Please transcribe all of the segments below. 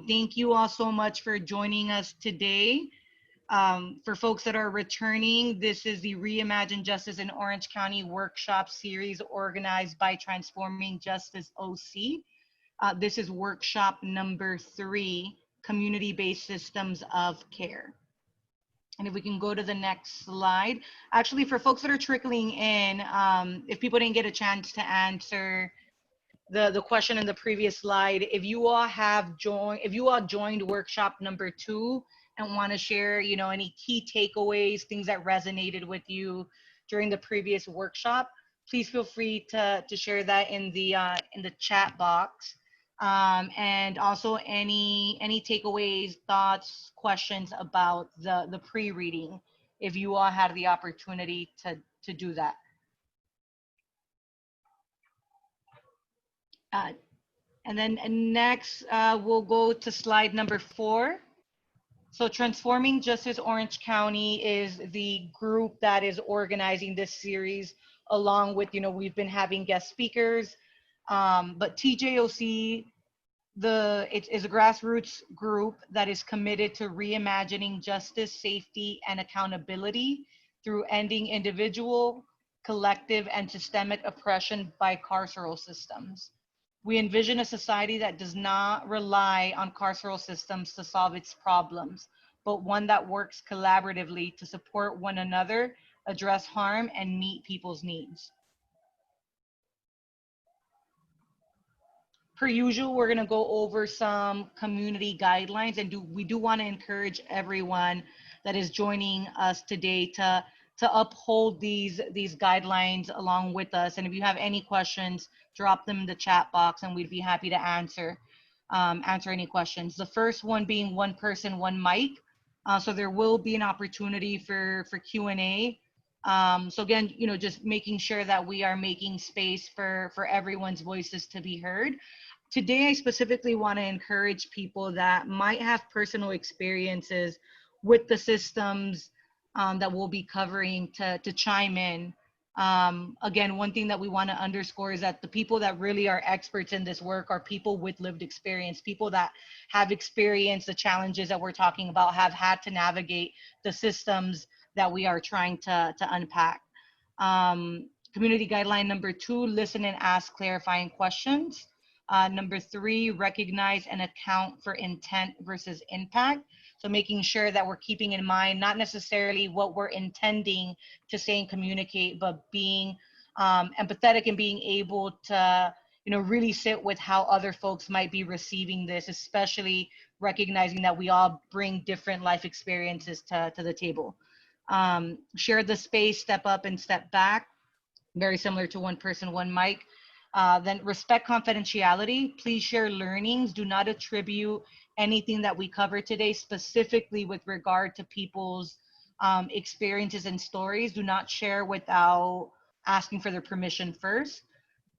Thank you all so much for joining us today. For folks that are returning, this is the Reimagine Justice in Orange County workshop series organized by Transforming Justice OC. This is workshop number 3, Community-Based Systems of Care. And if we can go to the next slide. Actually, for folks that are trickling in, if people didn't get a chance to answer the question in the previous slide, if you all joined workshop number 2 and want to share, any key takeaways, things that resonated with you during the previous workshop, please feel free to share that in the chat box. And also any takeaways, thoughts, questions about the pre-reading, if you all had the opportunity to do that. And then next, we'll go to slide number 4. So Transforming Justice Orange County is the group that is organizing this series, along with, we've been having guest speakers. But TJOC, it is a grassroots group that is committed to reimagining justice, safety, and accountability through ending individual, collective, and systemic oppression by carceral systems. We envision a society that does not rely on carceral systems to solve its problems, but one that works collaboratively to support one another, address harm, and meet people's needs. Per usual, we're going to go over some community guidelines, and we do want to encourage everyone that is joining us today to uphold these guidelines along with us. And if you have any questions, drop them in the chat box, and we'd be happy to answer any questions. The first one being one person, one mic. So there will be an opportunity for Q&A. So again, just making sure that we are making space for everyone's voices to be heard. Today, I specifically want to encourage people that might have personal experiences with the systems that we'll be covering to chime in. Again, one thing that we want to underscore is that the people that really are experts in this work are people with lived experience, people that have experienced the challenges that we're talking about, have had to navigate the systems that we are trying to unpack. Community guideline number 2, listen and ask clarifying questions. Number 3, recognize and account for intent versus impact. So making sure that we're keeping in mind not necessarily what we're intending to say and communicate, but being empathetic and being able to, really sit with how other folks might be receiving this, especially recognizing that we all bring different life experiences to the table. Share the space, step up and step back, very similar to one person, one mic. Then respect confidentiality. Please share learnings. Do not attribute anything that we cover today specifically with regard to people's experiences and stories. Do not share without asking for their permission first.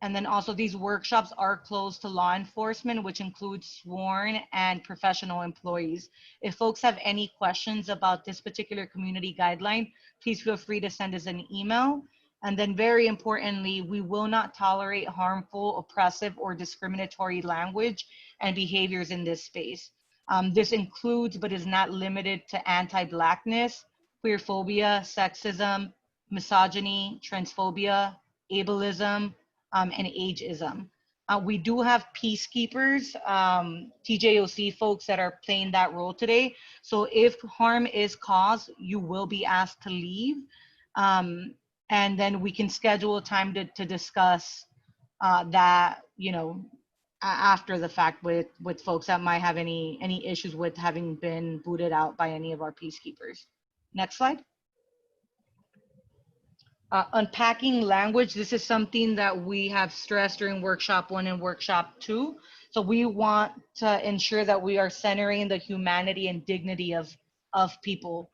And then also these workshops are closed to law enforcement, which includes sworn and professional employees. If folks have any questions about this particular community guideline, please feel free to send us an email. And then very importantly, we will not tolerate harmful, oppressive, or discriminatory language and behaviors in this space. This includes, but is not limited to anti-Blackness, queerphobia, sexism, misogyny, transphobia, ableism, and ageism. We do have peacekeepers, TJOC folks that are playing that role today. So if harm is caused, you will be asked to leave. And then we can schedule a time to discuss that, after the fact with folks that might have any issues with having been booted out by any of our peacekeepers. Next slide. Unpacking language. This is something that we have stressed during workshop 1 and workshop 2. So we want to ensure that we are centering the humanity and dignity of people.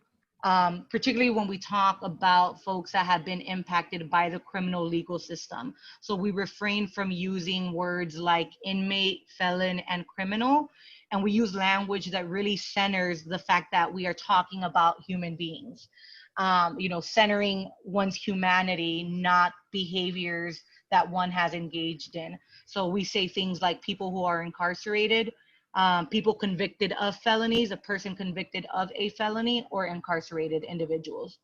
Particularly when we talk about folks that have been impacted by the criminal legal system. So we refrain from using words like inmate, felon, and criminal, and we use language that really centers the fact that we are talking about human beings. Centering one's humanity, not behaviors that one has engaged in. So we say things like people who are incarcerated, people convicted of felonies, a person convicted of a felony, or incarcerated individuals.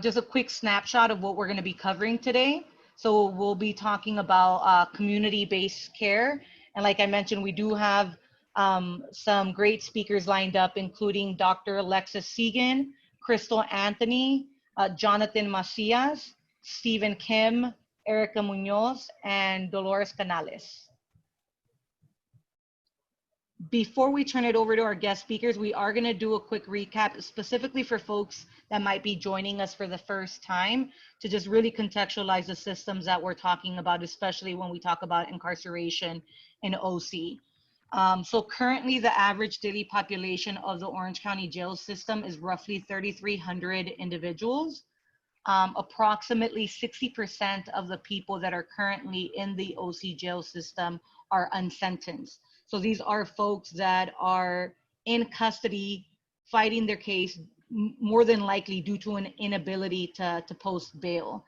Just a quick snapshot of what we're going to be covering today. So we'll be talking about community-based care. And like I mentioned, we do have some great speakers lined up, including Dr. Alexis Seegan, Crystal Anthony, Jonathan Macias, Stephen Kim, Erica Munoz, and Dolores Canales. Before we turn it over to our guest speakers, we are going to do a quick recap specifically for folks that might be joining us for the first time, to just really contextualize the systems that we're talking about, especially when we talk about incarceration and OC. So currently the average daily population of the Orange County jail system is roughly 3,300 individuals. Approximately 60% of the people that are currently in the OC jail system are unsentenced. So these are folks that are in custody fighting their case, more than likely due to an inability to post bail.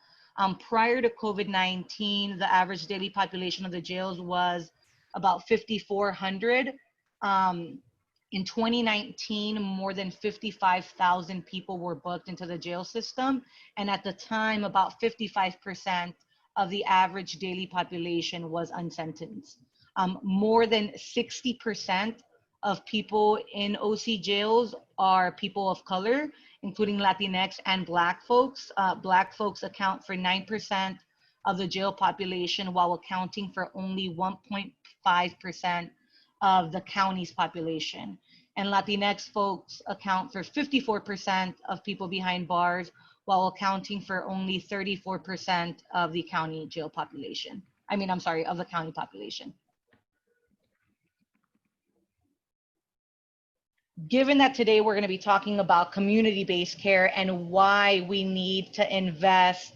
Prior to COVID-19, the average daily population of the jails was about 5,400. In 2019, more than 55,000 people were booked into the jail system. And at the time, about 55% of the average daily population was unsentenced. More than 60% of people in OC jails are people of color, including Latinx and Black folks. Black folks account for 9% of the jail population, while accounting for only 1.5% of the county's population. And Latinx folks account for 54% of people behind bars, while accounting for only 34% of the county jail population. Of the county population. Given that today we're going to be talking about community-based care and why we need to invest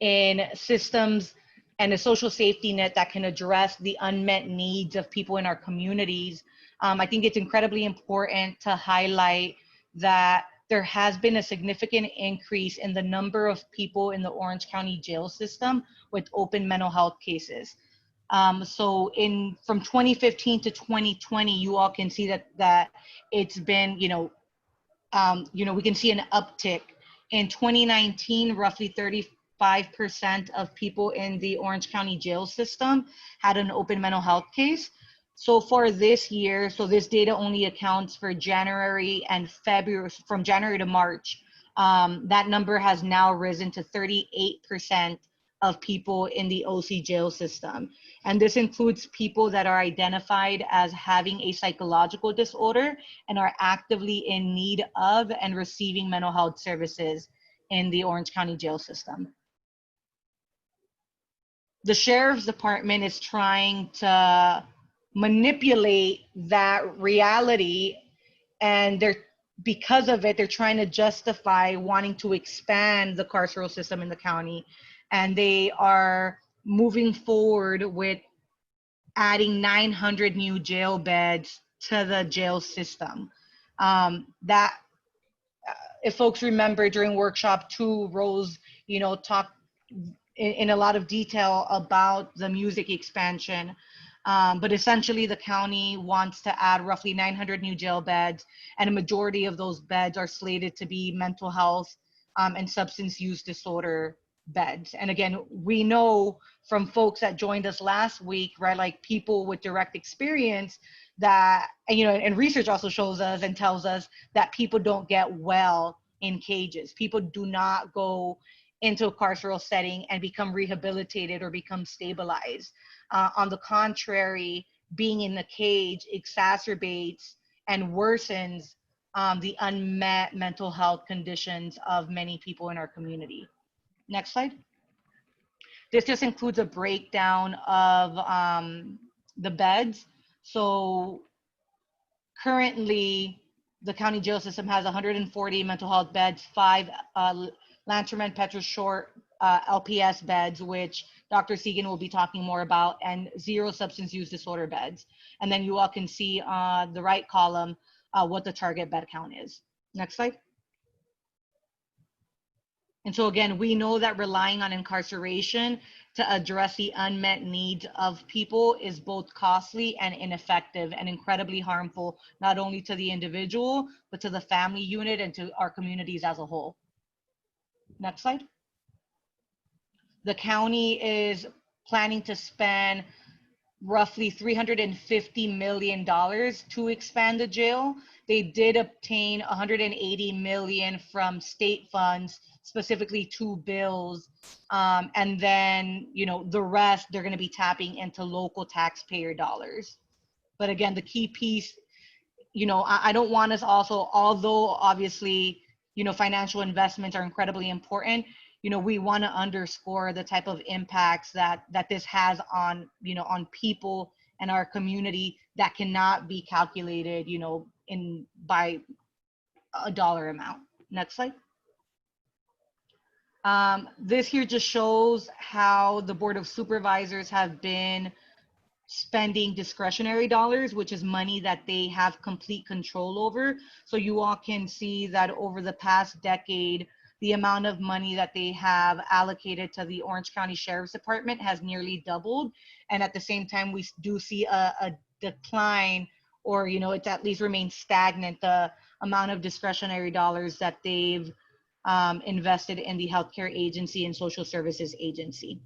in systems and a social safety net that can address the unmet needs of people in our communities, I think it's incredibly important to highlight that there has been a significant increase in the number of people in the Orange County jail system with open mental health cases. So from 2015 to 2020, you all can see that it's been, we can see an uptick. In 2019, roughly 35% of people in the Orange County jail system had an open mental health case. So for this year, so this data only accounts for January and February, from January to March, that number has now risen to 38% of people in the OC jail system. And this includes people that are identified as having a psychological disorder and are actively in need of and receiving mental health services in the Orange County jail system. The Sheriff's Department is trying to manipulate that reality, and because of it, they're trying to justify wanting to expand the carceral system in the county. And they are moving forward with adding 900 new jail beds to the jail system. If folks remember, during workshop 2, Rose, talked in a lot of detail about the music expansion. But essentially, the county wants to add roughly 900 new jail beds, and a majority of those beds are slated to be mental health and substance use disorder beds. And again, we know from folks that joined us last week, right, like people with direct experience that, and research also shows us and tells us that people don't get well in cages. People do not go into a carceral setting and become rehabilitated or become stabilized. On the contrary, being in a cage exacerbates and worsens the unmet mental health conditions of many people in our community. Next slide. This just includes a breakdown of the beds. So currently, the county jail system has 140 mental health beds, 5 Lanterman Petro Short LPS beds, which Dr. Segan will be talking more about, and 0 substance use disorder beds. And then you all can see on the right column what the target bed count is. Next slide. And so again, we know that relying on incarceration to address the unmet needs of people is both costly and ineffective and incredibly harmful, not only to the individual, but to the family unit and to our communities as a whole. Next slide. The county is planning to spend roughly $350 million to expand the jail. They did obtain $180 million from state funds, specifically 2 bills. And then, you know, the rest, they're gonna be tapping into local taxpayer dollars. But again, the key piece, you know, I don't want us also, although obviously, you know, financial investments are incredibly important, you know, we want to underscore the type of impacts that this has on, you know, on people and our community that cannot be calculated, you know, by a dollar amount. Next slide. This here just shows how the Board of Supervisors have been spending discretionary dollars, which is money that they have complete control over. So you all can see that over the past decade, the amount of money that they have allocated to the Orange County Sheriff's Department has nearly doubled. And at the same time, we do see a decline, or, you know, it's at least remained stagnant, the amount of discretionary dollars that they've invested in the healthcare agency and social services agency.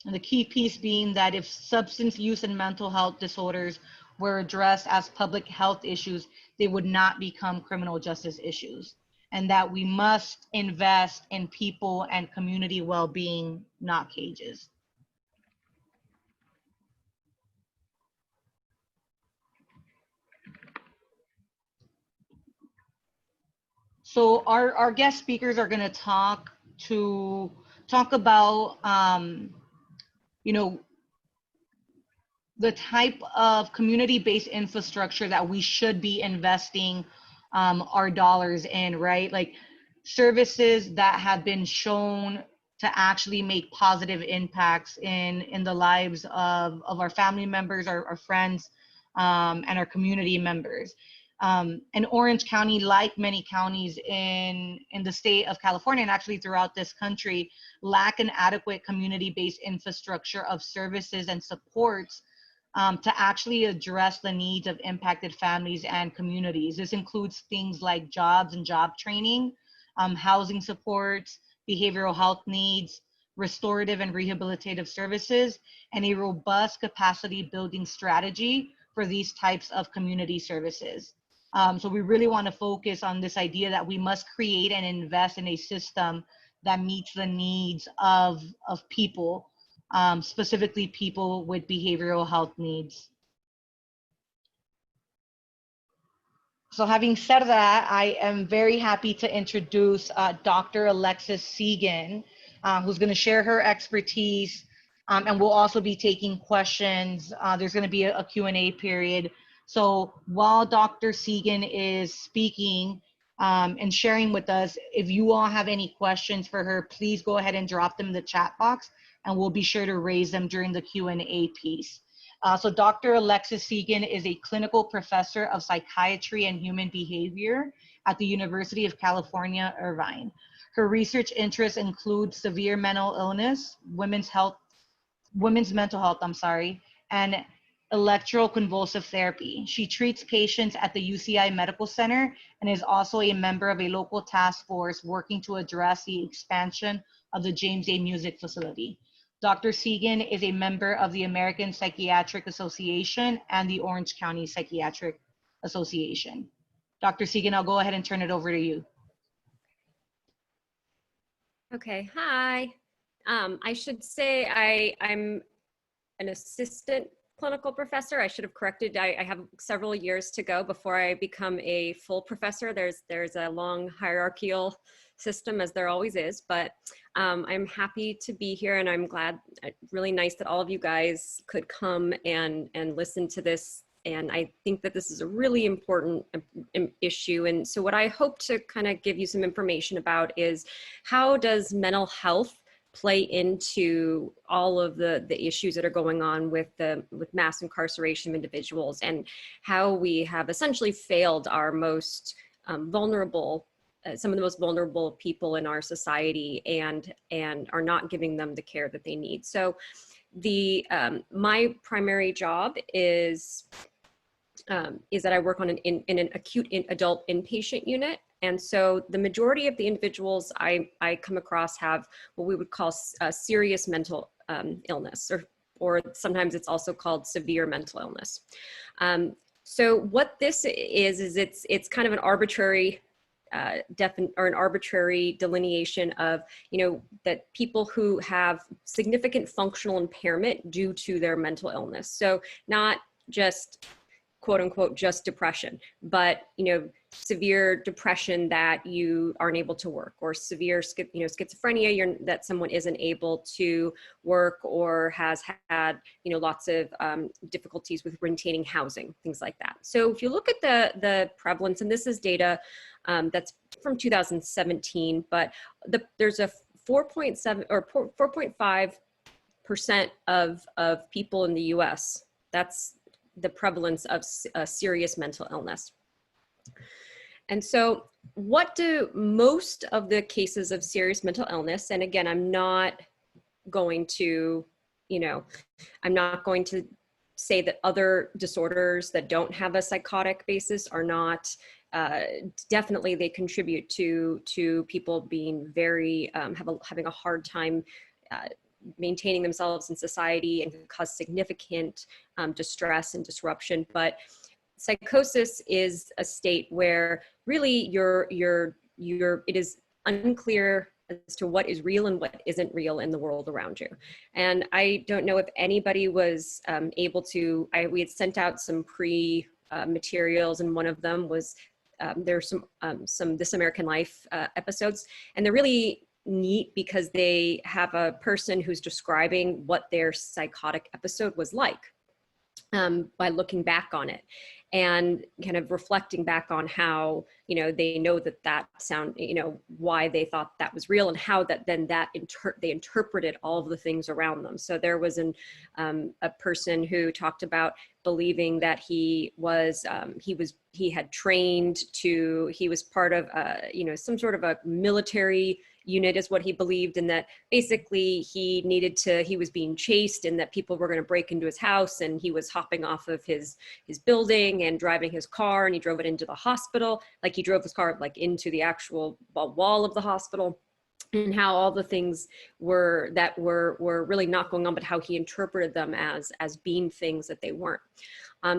And the key piece being that if substance use and mental health disorders were addressed as public health issues, they would not become criminal justice issues. And that we must invest in people and community well-being, not cages. So our guest speakers are going to talk about, you know, the type of community-based infrastructure that we should be investing our dollars in, right? Like services that have been shown to actually make positive impacts in the lives of our family members, our friends, and our community members. And Orange County, like many counties in the state of California and actually throughout this country, lack an adequate community-based infrastructure of services and supports to actually address the needs of impacted families and communities. This includes things like jobs and job training, housing supports, behavioral health needs, restorative and rehabilitative services, and a robust capacity building strategy for these types of community services. So we really want to focus on this idea that we must create and invest in a system that meets the needs of people, specifically people with behavioral health needs. So having said that, I am very happy to introduce Dr. Alexis Segan, who's going to share her expertise, and we'll also be taking questions. There's going to be a Q&A period. So while Dr. Segan is speaking and sharing with us, if you all have any questions for her, please go ahead and drop them in the chat box, and we'll be sure to raise them during the Q&A piece. So Dr. Alexis Segan is a clinical professor of psychiatry and human behavior at the University of California, Irvine. Her research interests include severe mental illness, women's mental health, and electroconvulsive therapy. She treats patients at the UCI Medical Center and is also a member of a local task force working to address the expansion of the James A. Music Facility. Dr. Segan is a member of the American Psychiatric Association and the Orange County Psychiatric Association. Dr. Segan, I'll go ahead and turn it over to you. Okay, hi. I should say I'm an assistant clinical professor. I should have corrected. I have several years to go before I become a full professor. There's a long hierarchical system, as there always is, but I'm happy to be here, and I'm glad, really nice that all of you guys could come and listen to this. And I think that this is a really important issue. And so what I hope to kind of give you some information about is, how does mental health play into all of the issues that are going on with mass incarceration of individuals, and how we have essentially failed our most vulnerable some of the most vulnerable people in our society and are not giving them the care that they need. So my primary job is that I work on in an acute adult inpatient unit. And so the majority of the individuals I come across have what we would call serious mental illness, or sometimes it's also called severe mental illness. So what this is it's kind of an arbitrary an arbitrary delineation of, that people who have significant functional impairment due to their mental illness. So not just quote unquote, just depression, but, severe depression that you aren't able to work, or severe, schizophrenia, that someone isn't able to work or has had, lots of difficulties with maintaining housing, things like that. So if you look at the prevalence, and this is data that's from 2017, but there's a 4.7 or 4.5% of people in the US, that's the prevalence of serious mental illness. And so what do most of the cases of serious mental illness, and again, I'm not going to say that other disorders that don't have a psychotic basis are not, definitely they contribute to people being very, having a hard time maintaining themselves in society and cause significant distress and disruption. But psychosis is a state where really it is unclear as to what is real and what isn't real in the world around you. And I don't know if anybody was able to, we had sent out some materials, and one of them was, there's some This American Life episodes, and they're really neat because they have a person who's describing what their psychotic episode was like by looking back on it and kind of reflecting back on how, they know that sound, why they thought that was real, and how they interpreted all of the things around them. So there was a person who talked about believing that he had trained he was part of, some sort of a military unit is what he believed, and that basically he was being chased, and that people were going to break into his house, and he was hopping off of his building and driving his car, and he drove it into the hospital, like he drove his car like into the actual wall of the hospital, and how all the things were really not going on, but how he interpreted them as being things that they weren't.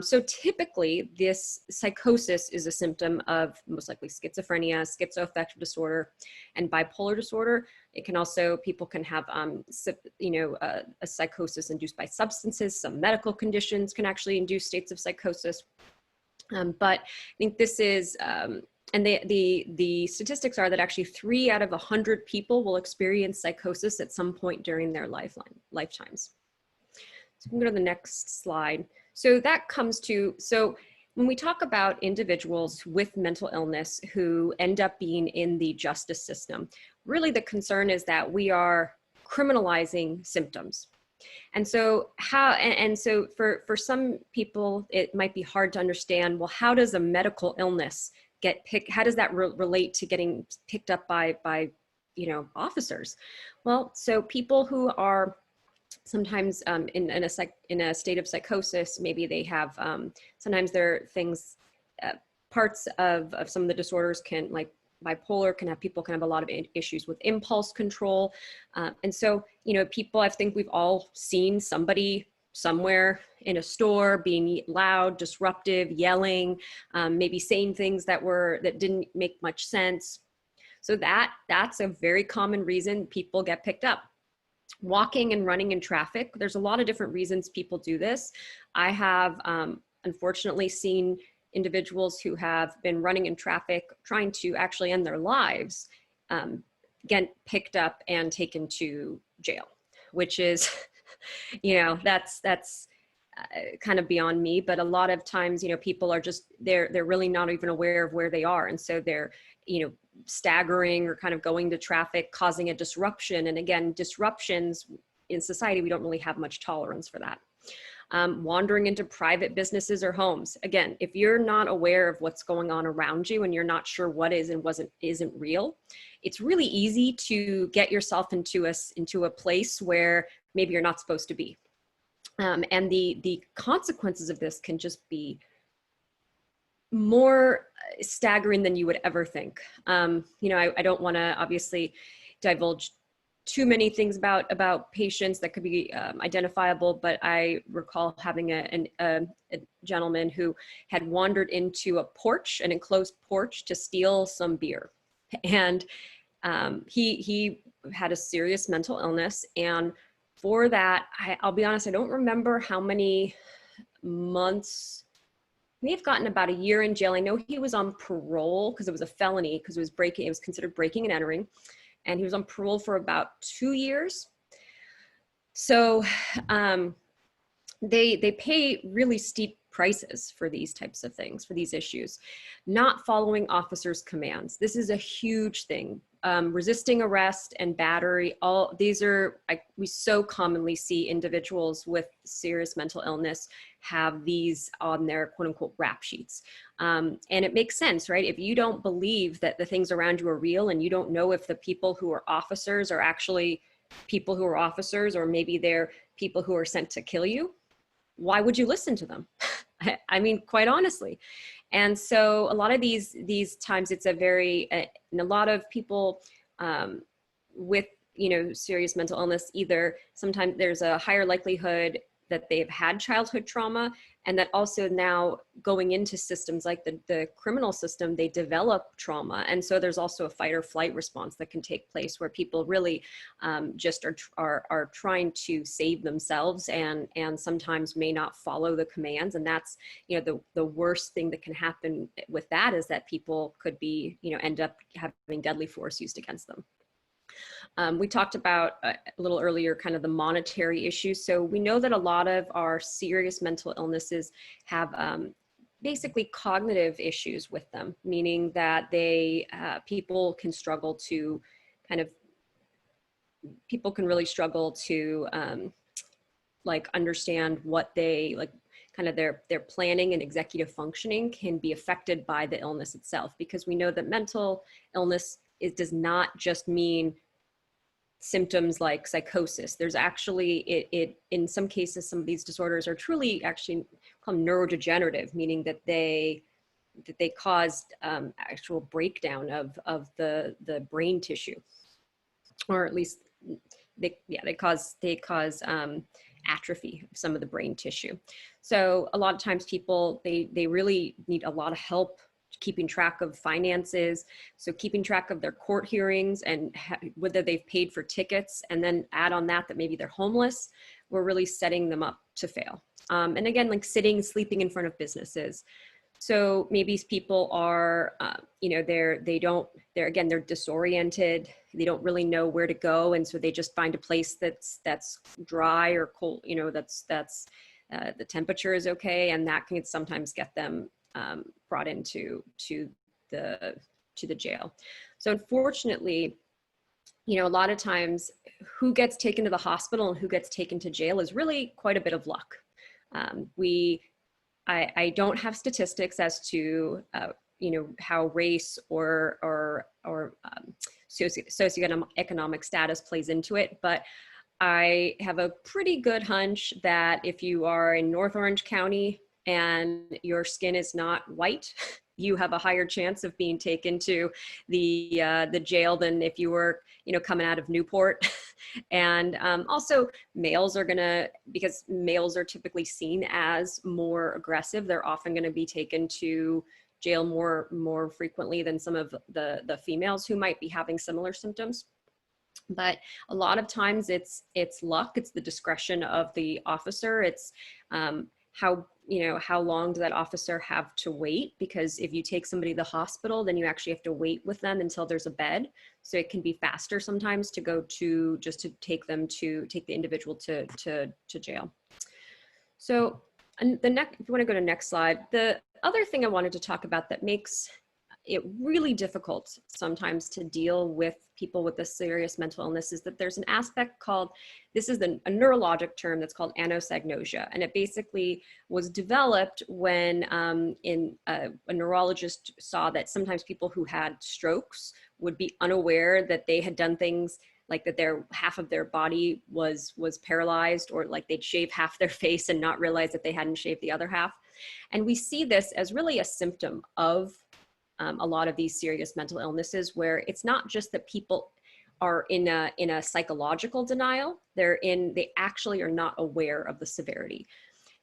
So typically this psychosis is a symptom of most likely schizophrenia, schizoaffective disorder, and bipolar disorder. It can also, people can have, a psychosis induced by substances. Some medical conditions can actually induce states of psychosis. But I think this is, and the statistics are that actually 3 out of 100 people will experience psychosis at some point during their lifetimes. So we can go to the next slide. So that comes to, so when we talk about individuals with mental illness who end up being in the justice system, really the concern is that we are criminalizing symptoms. And so so for some people, it might be hard to understand, well, how does a medical illness how does that relate to getting picked up by officers? Well, so people who are sometimes in a state of psychosis, maybe they have, sometimes there are things, parts of some of the disorders can, like bipolar, people can have a lot of issues with impulse control. And so, people, I think we've all seen somebody somewhere in a store being loud, disruptive, yelling, maybe saying things that didn't make much sense. So that's a very common reason people get picked up. Walking and running in traffic, there's a lot of different reasons people do this. I have unfortunately seen individuals who have been running in traffic trying to actually end their lives get picked up and taken to jail, which is, that's kind of beyond me. But a lot of times, people are just, they're really not even aware of where they are. And so they're, staggering or kind of going to traffic, causing a disruption. And again, disruptions in society, we don't really have much tolerance for that. wandering into private businesses or homes. Again, if you're not aware of what's going on around you and you're not sure what is and isn't real, it's really easy to get yourself into a place where maybe you're not supposed to be. And the consequences of this can just be more staggering than you would ever think. You know, I don't want to obviously divulge too many things about patients that could be identifiable, but I recall having a gentleman who had wandered into a porch, an enclosed porch, to steal some beer. And he had a serious mental illness. And for that, I'll be honest, I don't remember how many months. He may have gotten about a year in jail. I know he was on parole because it was a felony, because it was considered breaking and entering. And he was on parole for about 2 years. So they pay really steep prices for these types of things, for these issues. Not following officers' commands. This is a huge thing. Resisting arrest and battery, all these are, we so commonly see individuals with serious mental illness have these on their quote unquote rap sheets. And it makes sense, right? If you don't believe that the things around you are real, and you don't know if the people who are officers are actually people who are officers, or maybe they're people who are sent to kill you, why would you listen to them? I mean, quite honestly. And so a lot of these times it's a very, and a lot of people with, you know, serious mental illness, either sometimes there's a higher likelihood that they've had childhood trauma, and that also now going into systems like the criminal system, they develop trauma. And so there's also a fight or flight response that can take place, where people really just are trying to save themselves, and sometimes may not follow the commands. And that's, you know, the worst thing that can happen with that is that people could be, you know, end up having deadly force used against them. We talked about a little earlier kind of the monetary issues. So we know that a lot of our serious mental illnesses have basically cognitive issues with them, meaning that people can struggle to people can really struggle to like understand what they like. Kind of their planning and executive functioning can be affected by the illness itself, because we know that mental illness does not just mean symptoms like psychosis. There's actually, it in some cases, some of these disorders are truly actually called neurodegenerative, meaning that they caused actual breakdown of the brain tissue, or at least they cause atrophy of some of the brain tissue. So a lot of times people, they really need a lot of help keeping track of finances. So keeping track of their court hearings and whether they've paid for tickets, and then add on that maybe they're homeless, we're really setting them up to fail. And again, like sleeping in front of businesses. So maybe people are, you know, they're disoriented. They don't really know where to go. And so they just find a place that's dry or cold, you know, the temperature is okay. And that can sometimes get them brought into the jail. So unfortunately, you know, a lot of times who gets taken to the hospital and who gets taken to jail is really quite a bit of luck. I don't have statistics as to you know, how race or socioeconomic status plays into it, but I have a pretty good hunch that if you are in North Orange County and your skin is not white, you have a higher chance of being taken to the jail than if you were, you know, coming out of Newport. And also males are gonna, because males are typically seen as more aggressive, they're often gonna be taken to jail more frequently than some of the females who might be having similar symptoms. But a lot of times it's luck, it's the discretion of the officer. It's how long does that officer have to wait? Because if you take somebody to the hospital, then you actually have to wait with them until there's a bed. So it can be faster sometimes to go to take the individual to jail. So, and if you want to go to next slide, the other thing I wanted to talk about that makes it really difficult sometimes to deal with people with a serious mental illness is that there's an aspect called, this is a neurologic term that's called anosognosia. And it basically was developed when a neurologist saw that sometimes people who had strokes would be unaware that they had done things like that half of their body was paralyzed, or like they'd shave half their face and not realize that they hadn't shaved the other half. And we see this as really a symptom of a lot of these serious mental illnesses, where it's not just that people are in a psychological denial, they actually are not aware of the severity.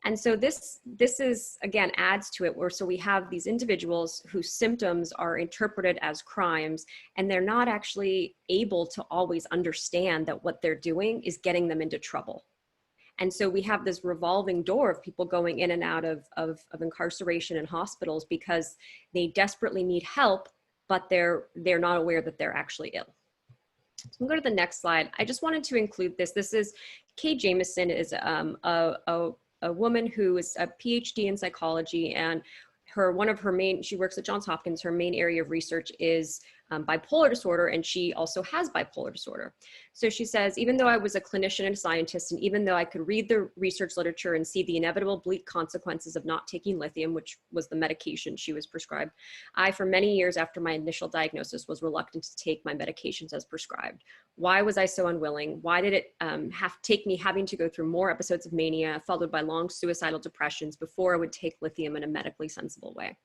And so this is, again, adds to it, where so we have these individuals whose symptoms are interpreted as crimes, and they're not actually able to always understand that what they're doing is getting them into trouble. And so we have this revolving door of people going in and out of incarceration and hospitals because they desperately need help, but they're not aware that they're actually ill. So we'll go to the next slide. I just wanted to include this. This is Kay Jamison, is a woman who is a PhD in psychology, and she works at Johns Hopkins. Her main area of research is bipolar disorder, and she also has bipolar disorder. So she says, even though I was a clinician and a scientist, and even though I could read the research literature and see the inevitable bleak consequences of not taking lithium, which was the medication she was prescribed, I, for many years after my initial diagnosis, was reluctant to take my medications as prescribed. Why was I so unwilling? Why did it take me having to go through more episodes of mania, followed by long suicidal depressions, before I would take lithium in a medically sensible way?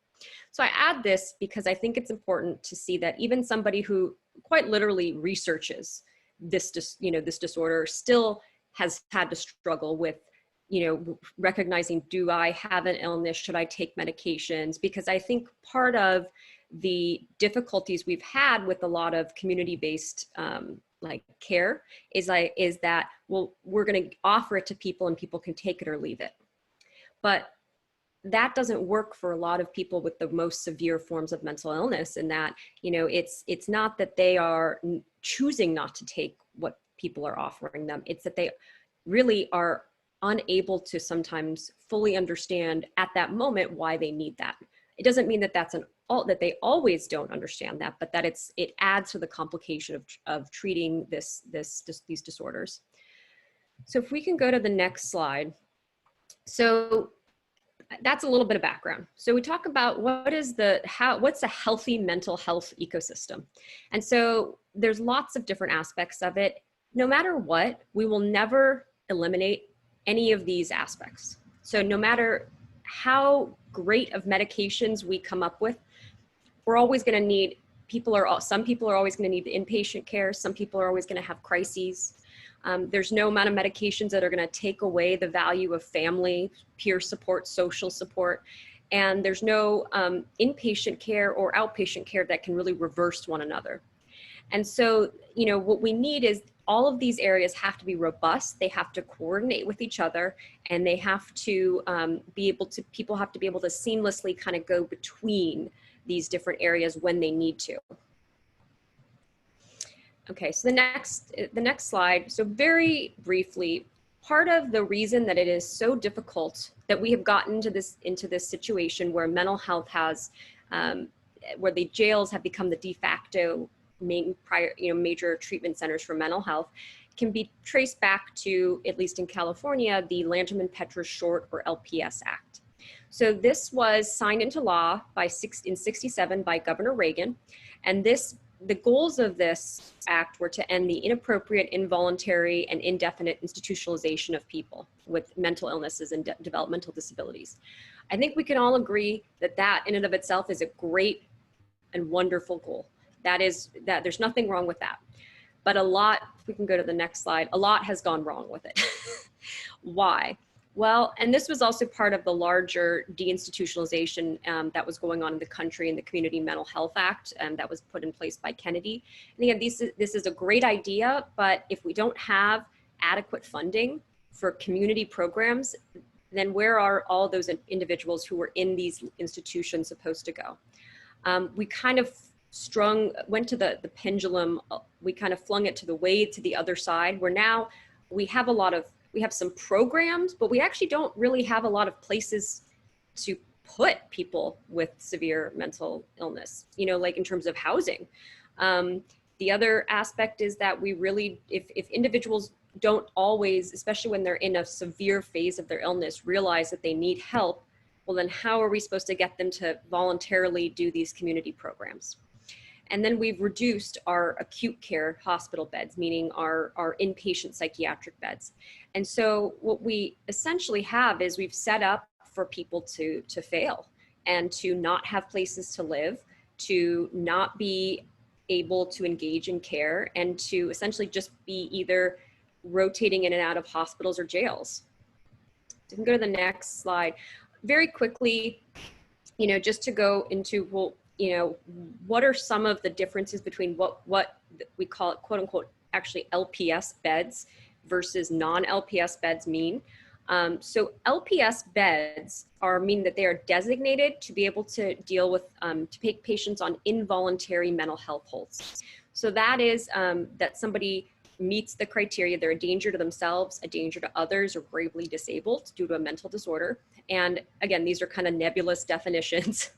So I add this because I think it's important to see that even somebody who quite literally researches this disorder still has had to struggle with, recognizing, do I have an illness? Should I take medications? Because I think part of the difficulties we've had with a lot of community-based care is that, well, we're going to offer it to people and people can take it or leave it. But that doesn't work for a lot of people with the most severe forms of mental illness, in that, it's not that they are choosing not to take what people are offering them. It's that they really are unable to sometimes fully understand at that moment why they need that. It doesn't mean that that they always don't understand that, but that it adds to the complication of treating these disorders. So if we can go to the next slide. So that's a little bit of background. So we talk about what's a healthy mental health ecosystem. And so there's lots of different aspects of it. No matter what, we will never eliminate any of these aspects. So no matter how great of medications we come up with, we're always going to need, some people are always going to need inpatient care. Some people are always going to have crises. There's no amount of medications that are going to take away the value of family, peer support, social support. And there's no inpatient care or outpatient care that can really reverse one another. And so, what we need is all of these areas have to be robust. They have to coordinate with each other, and they have to people have to be able to seamlessly kind of go between these different areas when they need to. Okay, so the next slide. So very briefly, part of the reason that it is so difficult that we have gotten into this situation where mental health has, where the jails have become the de facto major treatment centers for mental health, can be traced back to, at least in California, the Landrum-Petra Short, or LPS Act. So this was signed into law in '67 by Governor Reagan, and the goals of this act were to end the inappropriate, involuntary, and indefinite institutionalization of people with mental illnesses and developmental disabilities. I think we can all agree that in and of itself is a great and wonderful goal. That there's nothing wrong with that. But if we can go to the next slide, a lot has gone wrong with it. Why? Well, and this was also part of the larger deinstitutionalization that was going on in the country in the Community Mental Health Act that was put in place by Kennedy. And again, this is a great idea, but if we don't have adequate funding for community programs, then where are all those individuals who were in these institutions supposed to go? We kind of went to the pendulum, we kind of flung it to the other side, where now we have some programs, but we actually don't really have a lot of places to put people with severe mental illness, you know, like in terms of housing. The other aspect is that we really, if individuals don't always, especially when they're in a severe phase of their illness, realize that they need help, well, then how are we supposed to get them to voluntarily do these community programs? And then we've reduced our acute care hospital beds, meaning our inpatient psychiatric beds. And so what we essentially have is we've set up for people to fail and to not have places to live, to not be able to engage in care, and to essentially just be either rotating in and out of hospitals or jails. You can go to the next slide. Very quickly, you know, just to go into, well, you know, what are some of the differences between what we call it, quote unquote, actually LPS beds versus non-LPS beds mean. So LPS beds mean that they are designated to be able to deal with, to take patients on involuntary mental health holds. So that is that somebody meets the criteria, they're a danger to themselves, a danger to others, or gravely disabled due to a mental disorder. And again, these are kind of nebulous definitions,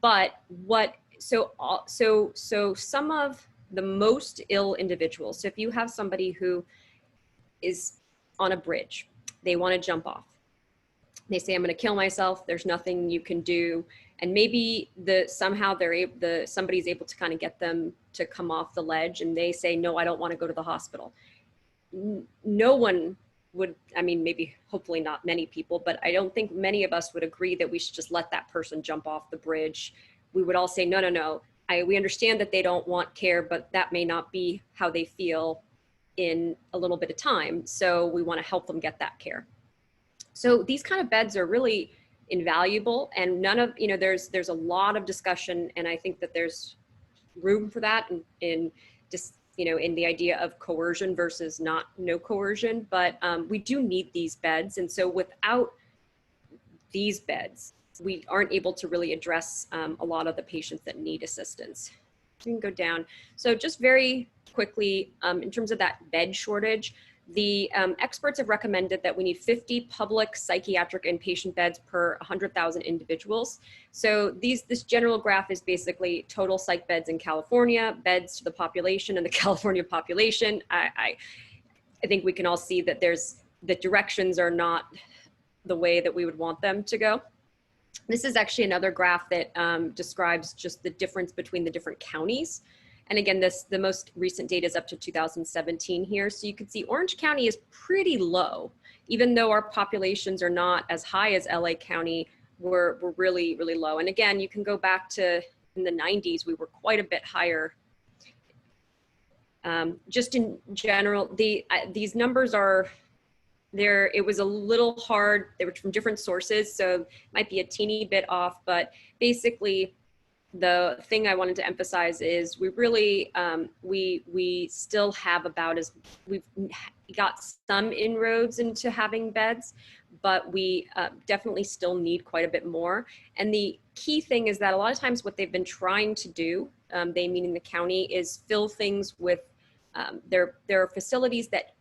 but so some of the most ill individuals, so if you have somebody who is on a bridge, they want to jump off. They say, I'm going to kill myself. There's nothing you can do. And maybe somehow somebody's able to kind of get them to come off the ledge, and they say, no, I don't want to go to the hospital. No one would, I mean, maybe, hopefully not many people, but I don't think many of us would agree that we should just let that person jump off the bridge. We would all say, no, no, no. We understand that they don't want care, but that may not be how they feel in a little bit of time. So we want to help them get that care. So these kind of beds are really invaluable, and none of, you know, there's a lot of discussion, and I think that there's room for that in just, you know, in the idea of coercion versus no coercion, but we do need these beds. And so without these beds, we aren't able to really address a lot of the patients that need assistance. You can go down. So just very quickly, in terms of that bed shortage, the experts have recommended that we need 50 public psychiatric inpatient beds per 100,000 individuals. So this general graph is basically total psych beds in California, beds to the population and the California population. I think we can all see that the directions are not the way that we would want them to go. This is actually another graph that describes just the difference between the different counties. And again, the most recent data is up to 2017 here. So you can see Orange County is pretty low, even though our populations are not as high as LA County, we're really, really low. And again, you can go back to in the 90s, we were quite a bit higher. Just in general, these numbers are there. It was a little hard. They were from different sources, so it might be a teeny bit off, but basically, the thing I wanted to emphasize is we really, we still have we've got some inroads into having beds, but we definitely still need quite a bit more. And the key thing is that a lot of times what they've been trying to do, they meaning the county, is fill things with, there are facilities that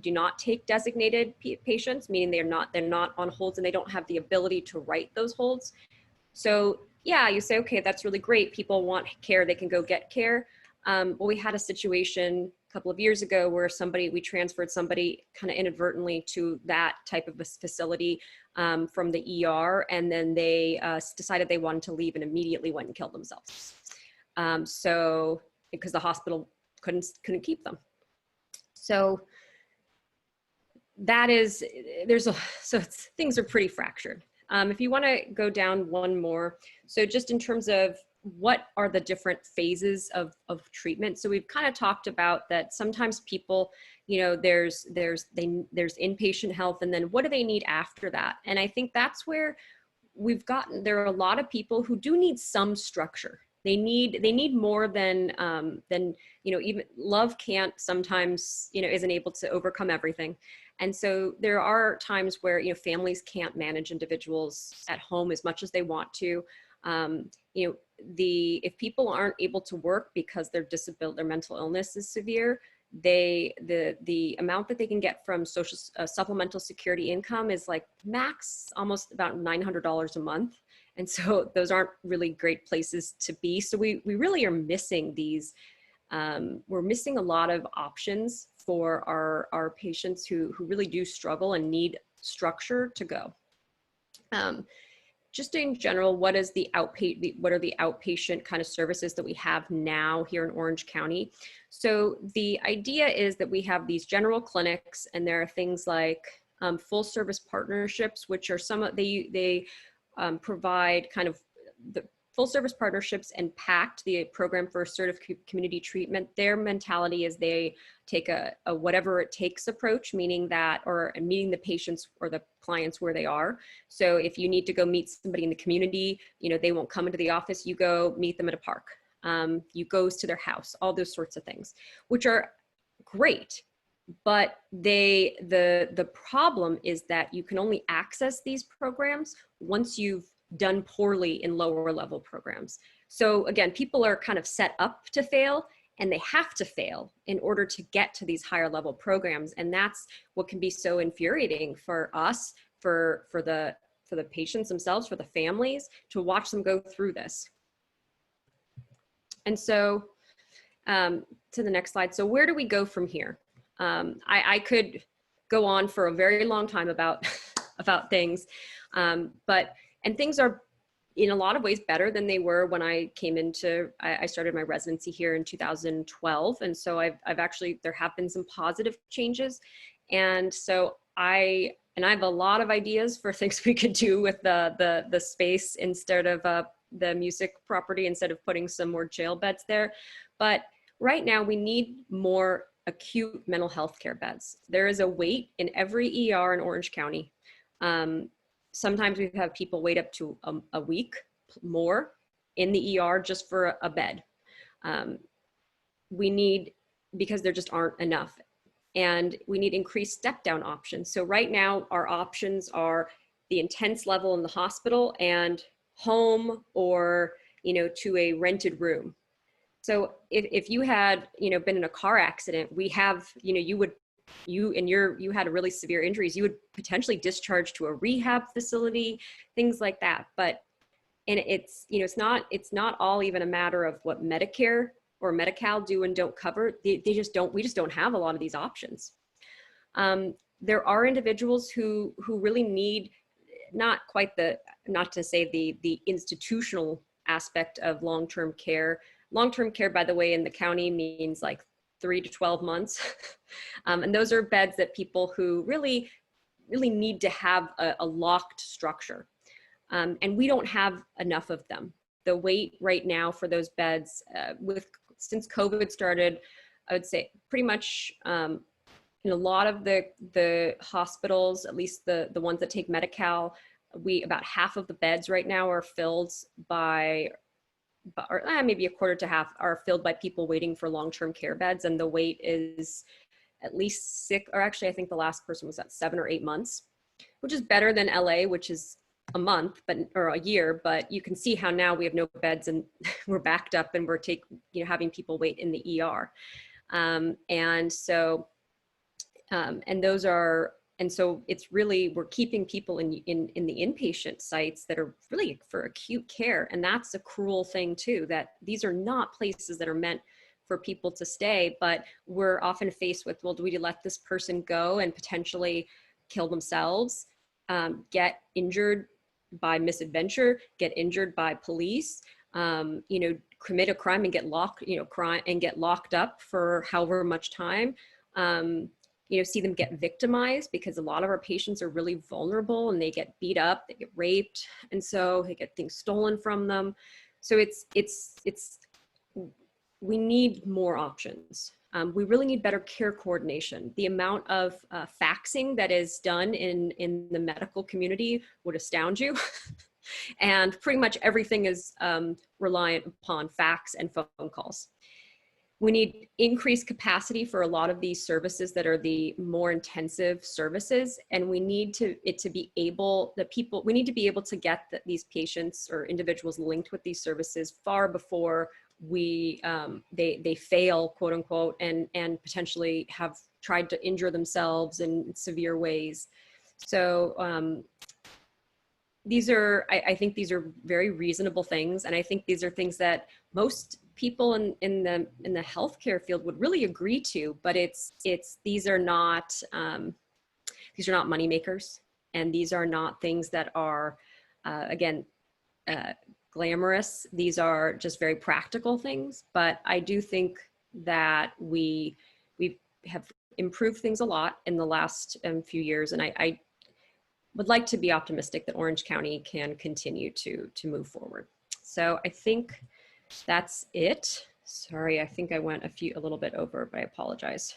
do not take designated patients, meaning they're not on holds, and they don't have the ability to write those holds. So yeah, you say, okay, that's really great. People want care, they can go get care. Well, we had a situation a couple of years ago where we transferred somebody kind of inadvertently to that type of a facility from the ER, and then they decided they wanted to leave and immediately went and killed themselves. So, because the hospital couldn't keep them. So that is, things are pretty fractured. If you want to go down one more, so just in terms of what are the different phases of treatment. So we've kind of talked about that sometimes people, you know, there's inpatient health, and then what do they need after that? And I think that's where there are a lot of people who do need some structure. They need more than, you know, even love can't sometimes, you know, isn't able to overcome everything. And so there are times where, you know, families can't manage individuals at home as much as they want to. You know, if people aren't able to work because their mental illness is severe, the amount that they can get from social supplemental security income is like max almost about $900 a month. And so those aren't really great places to be. So we really are missing these, we're missing a lot of options for our patients who really do struggle and need structure to go. Just in general, what are the outpatient kind of services that we have now here in Orange County? So the idea is that we have these general clinics, and there are things like full service partnerships, which are they provide kind of the full service partnerships and PACT, the program for assertive community treatment. Their mentality is they take a whatever it takes approach, meaning that, or meeting the patients or the clients where they are. So if you need to go meet somebody in the community, you know, they won't come into the office, you go meet them at a park. You goes to their house, all those sorts of things, which are great. But the problem is that you can only access these programs once you've done poorly in lower level programs. So again, people are kind of set up to fail, and they have to fail in order to get to these higher level programs. And that's what can be so infuriating for us, for the patients themselves, for the families, to watch them go through this. And so to the next slide. So where do we go from here? I could go on for a very long time about about things, and things are in a lot of ways better than they were when I came into, I started my residency here in 2012. And so I've actually, there have been some positive changes. And so I have a lot of ideas for things we could do with the space instead of the music property, instead of putting some more jail beds there. But right now we need more acute mental health care beds. There is a wait in every ER in Orange County. Sometimes we've had people wait up to a week more in the ER just for a bed. We need, because there just aren't enough. And we need increased step down options. So right now our options are the intense level in the hospital and home, or, you know, to a rented room. So if you had, you know, been in a car accident, we have, you know, you had a really severe injuries, you would potentially discharge to a rehab facility, things like that. But, and it's, you know, it's not all even a matter of what Medicare or Medi-Cal do and don't cover. We just don't have a lot of these options. There are individuals who really need, not to say the institutional aspect of long-term care. Long-term care, by the way, in the county means like 3 to 12 months. And those are beds that people who really need to have a locked structure. And we don't have enough of them. The wait right now for those beds, since COVID started, I would say pretty much in a lot of the hospitals, at least the ones that take Medi-Cal, about half of the beds right now are filled by, or maybe a quarter to half are filled by people waiting for long-term care beds. And the wait is at least 6, or actually I think the last person was at 7 or 8 months, which is better than LA, which is a month, or a year. But you can see how now we have no beds and we're backed up, and we're having people wait in the ER. And so it's really, we're keeping people in the inpatient sites that are really for acute care. And that's a cruel thing too, that these are not places that are meant for people to stay, but we're often faced with, well, do we let this person go and potentially kill themselves, get injured by misadventure, get injured by police, you know, commit a crime and get locked up for however much time, you know, see them get victimized, because a lot of our patients are really vulnerable and they get beat up, they get raped, and so they get things stolen from them. So we need more options. We really need better care coordination. The amount of faxing that is done in the medical community would astound you. And pretty much everything is reliant upon fax and phone calls. We need increased capacity for a lot of these services that are the more intensive services. And we need we need to be able to get these patients or individuals linked with these services far before they fail, quote unquote, and potentially have tried to injure themselves in severe ways. So these are, I think these are very reasonable things. And I think these are things that most people in the healthcare field would really agree to, but these are not money makers. And these are not things that are, again, glamorous. These are just very practical things. But I do think that we have improved things a lot in the last few years. And I would like to be optimistic that Orange County can continue to move forward. So I think that's it. Sorry, I think I went a little bit over, but I apologize.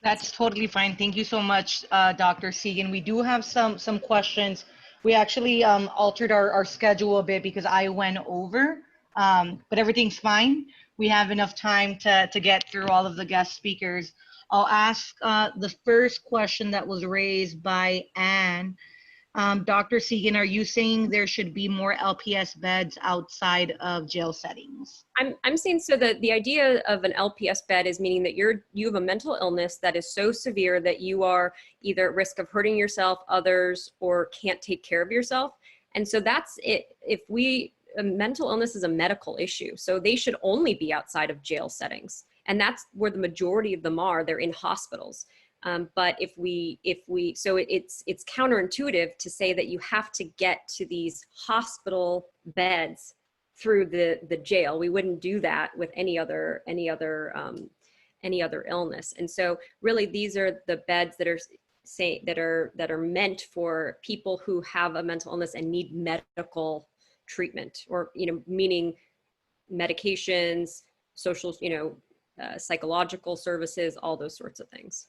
That's totally fine. Thank you so much, Dr. Segan. We do have some questions. We actually altered our schedule a bit because I went over, but everything's fine. We have enough time to get through all of the guest speakers. I'll ask the first question that was raised by Anne. Dr. Segan, are you saying there should be more LPS beds outside of jail settings? I'm saying so that the idea of an LPS bed is meaning that you have a mental illness that is so severe that you are either at risk of hurting yourself, others, or can't take care of yourself. And so that's it. A mental illness is a medical issue, so they should only be outside of jail settings. And that's where the majority of them are. They're in hospitals. But so it's counterintuitive to say that you have to get to these hospital beds through the jail. We wouldn't do that with any other illness. And so really these are the beds that are meant for people who have a mental illness and need medical treatment, or, meaning medications, social, psychological services, all those sorts of things.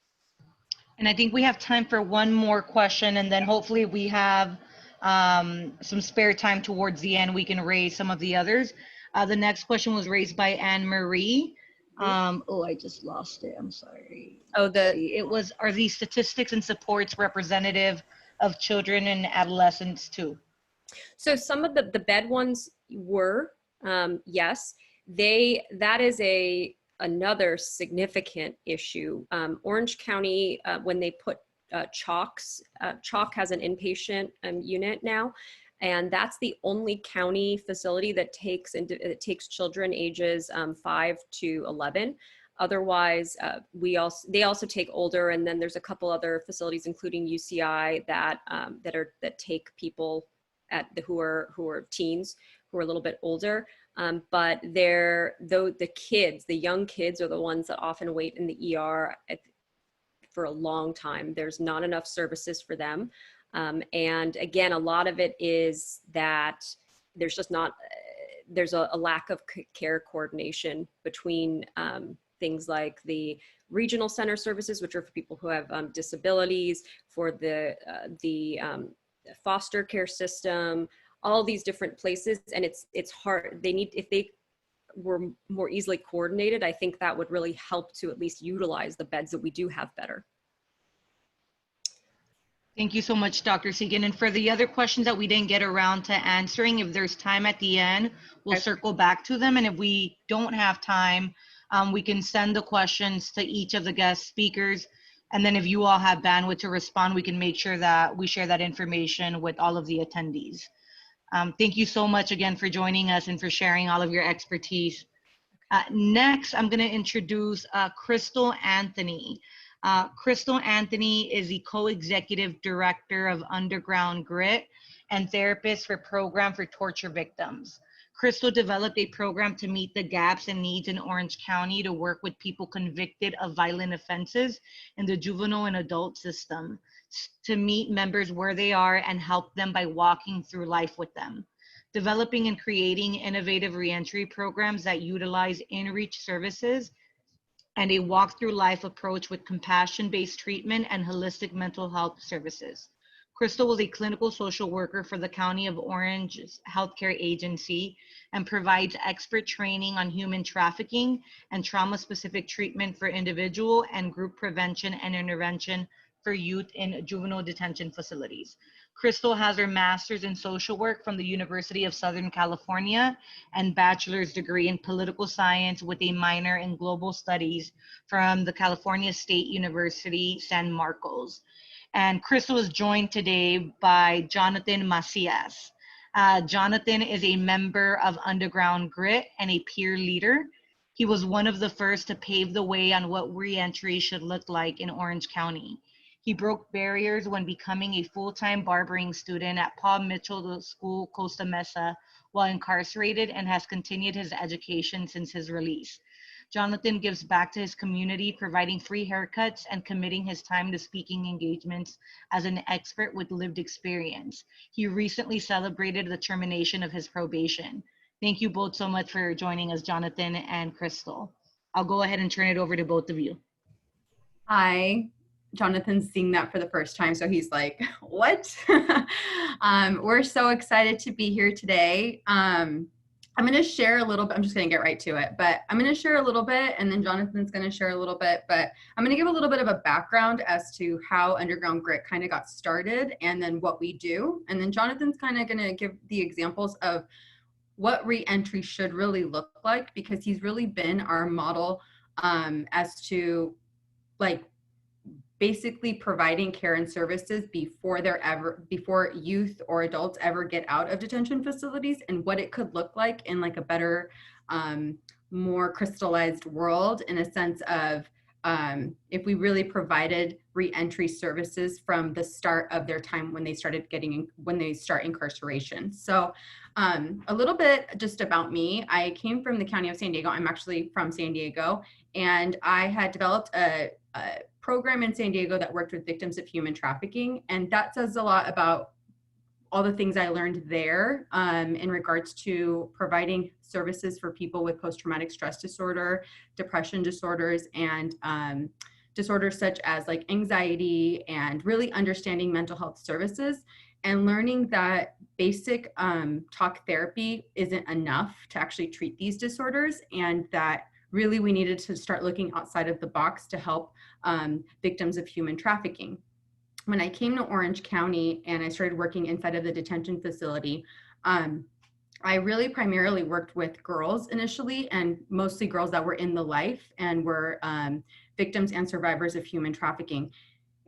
And I think we have time for one more question, and then hopefully we have some spare time towards the end. We can raise some of the others. The next question was raised by Anne Marie. I just lost it. I'm sorry. It was, are these statistics and supports representative of children and adolescents too? So some of the bed ones were, yes. That is another significant issue. Orange County, when they put CHOC has an inpatient unit now, and that's the only county facility that takes children ages 5 to 11. Otherwise, they also take older, and then there's a couple other facilities, including UCI, that take people who are teens, who are a little bit older. But the young kids are the ones that often wait in the ER for a long time. There's not enough services for them. And again, a lot of it is that there's a lack of care coordination between things like the regional center services, which are for people who have disabilities, for the foster care system, all these different places. And it's hard. If they were more easily coordinated, I think that would really help to at least utilize the beds that we do have better. Thank you so much, Dr. Segan. And for the other questions that we didn't get around to answering, if there's time at the end, we'll circle back to them. And if we don't have time, we can send the questions to each of the guest speakers. And then if you all have bandwidth to respond, we can make sure that we share that information with all of the attendees. Thank you so much again for joining us and for sharing all of your expertise. Next, I'm going to introduce Crystal Anthony. Crystal Anthony is the co-executive director of Underground Grit and therapist for Program for Torture Victims. Crystal developed a program to meet the gaps and needs in Orange County to work with people convicted of violent offenses in the juvenile and adult system, to meet members where they are and help them by walking through life with them. Developing and creating innovative reentry programs that utilize InReach Services and a walk-through life approach with compassion-based treatment and holistic mental health services. Crystal was a clinical social worker for the County of Orange's healthcare agency and provides expert training on human trafficking and trauma-specific treatment for individual and group prevention and intervention for youth in juvenile detention facilities. Crystal has her master's in social work from the University of Southern California and bachelor's degree in political science with a minor in global studies from the California State University, San Marcos. And Crystal is joined today by Jonathan Macias. Jonathan is a member of Underground Grit and a peer leader. He was one of the first to pave the way on what reentry should look like in Orange County. He broke barriers when becoming a full-time barbering student at Paul Mitchell School, Costa Mesa, while incarcerated, and has continued his education since his release. Jonathan gives back to his community, providing free haircuts and committing his time to speaking engagements as an expert with lived experience. He recently celebrated the termination of his probation. Thank you both so much for joining us, Jonathan and Crystal. I'll go ahead and turn it over to both of you. Hi. Jonathan's seeing that for the first time, so he's like, what? We're so excited to be here today. I'm going to share a little bit. I'm just going to get right to it, but I'm going to share a little bit, and then Jonathan's going to share a little bit, but I'm going to give a little bit of a background as to how Underground Grit kind of got started and then what we do. And then Jonathan's kind of going to give the examples of what reentry should really look like, because he's really been our model as to like basically providing care and services before youth or adults ever get out of detention facilities, and what it could look like in like a better, more crystallized world, in a sense of if we really provided reentry services from the start of their time when they start incarceration. So a little bit just about me. I came from the county of San Diego. I'm actually from San Diego, and I had developed a program in San Diego that worked with victims of human trafficking. And that says a lot about all the things I learned there in regards to providing services for people with post-traumatic stress disorder, depression disorders, and disorders such as like anxiety, and really understanding mental health services, and learning that basic talk therapy isn't enough to actually treat these disorders, and that really we needed to start looking outside of the box to help victims of human trafficking. When I came to Orange County and I started working inside of the detention facility, I really primarily worked with girls initially, and mostly girls that were in the life and were victims and survivors of human trafficking.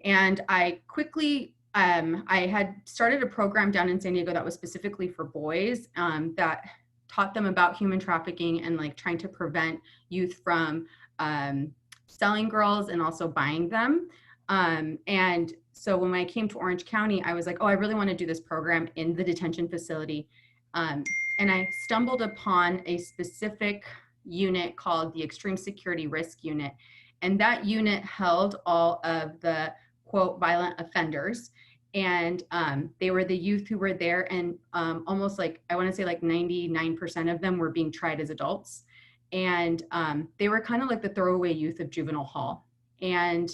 And I quickly, I had started a program down in San Diego that was specifically for boys that taught them about human trafficking and like trying to prevent youth from selling girls and also buying them. And so when I came to Orange County, I was like, oh, I really want to do this program in the detention facility. And I stumbled upon a specific unit called the Extreme Security Risk Unit. And that unit held all of the, quote, violent offenders. And they were the youth who were there, and almost like, I want to say like 99% of them were being tried as adults. And they were kind of like the throwaway youth of juvenile hall. And,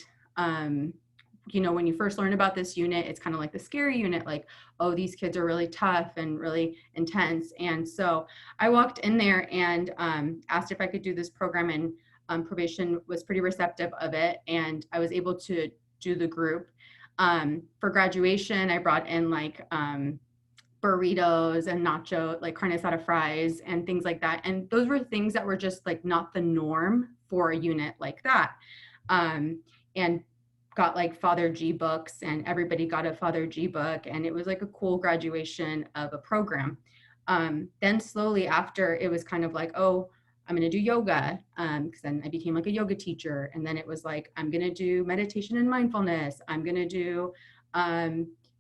you know, when you first learn about this unit, it's kind of like the scary unit, like, oh, these kids are really tough and really intense. And so I walked in there and asked if I could do this program, and probation was pretty receptive of it. And I was able to do the group. For graduation, I brought in like burritos and nacho, like carne asada fries and things like that. And those were things that were just like not the norm for a unit like that. And got like Father G books, and everybody got a Father G book, and it was like a cool graduation of a program. Then slowly after, it was kind of like, oh, I'm going to do yoga, because then I became like a yoga teacher. And then it was like, I'm going to do meditation and mindfulness. I'm going to do,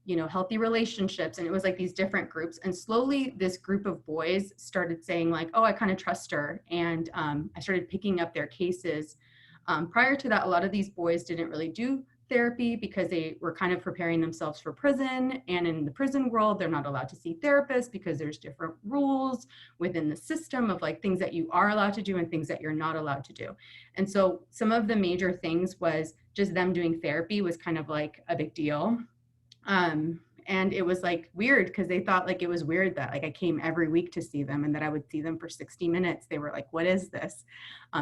you know, healthy relationships. And it was like these different groups. And slowly this group of boys started saying like, oh, I kind of trust her. And I started picking up their cases. Prior to that, a lot of these boys didn't really do therapy because they were kind of preparing themselves for prison. And in the prison world, they're not allowed to see therapists because there's different rules within the system of like things that you are allowed to do and things that you're not allowed to do. And so some of the major things was just them doing therapy was kind of like a big deal. And it was like weird because they thought like it was weird that like I came every week to see them and that I would see them for 60 minutes. They were like, what is this?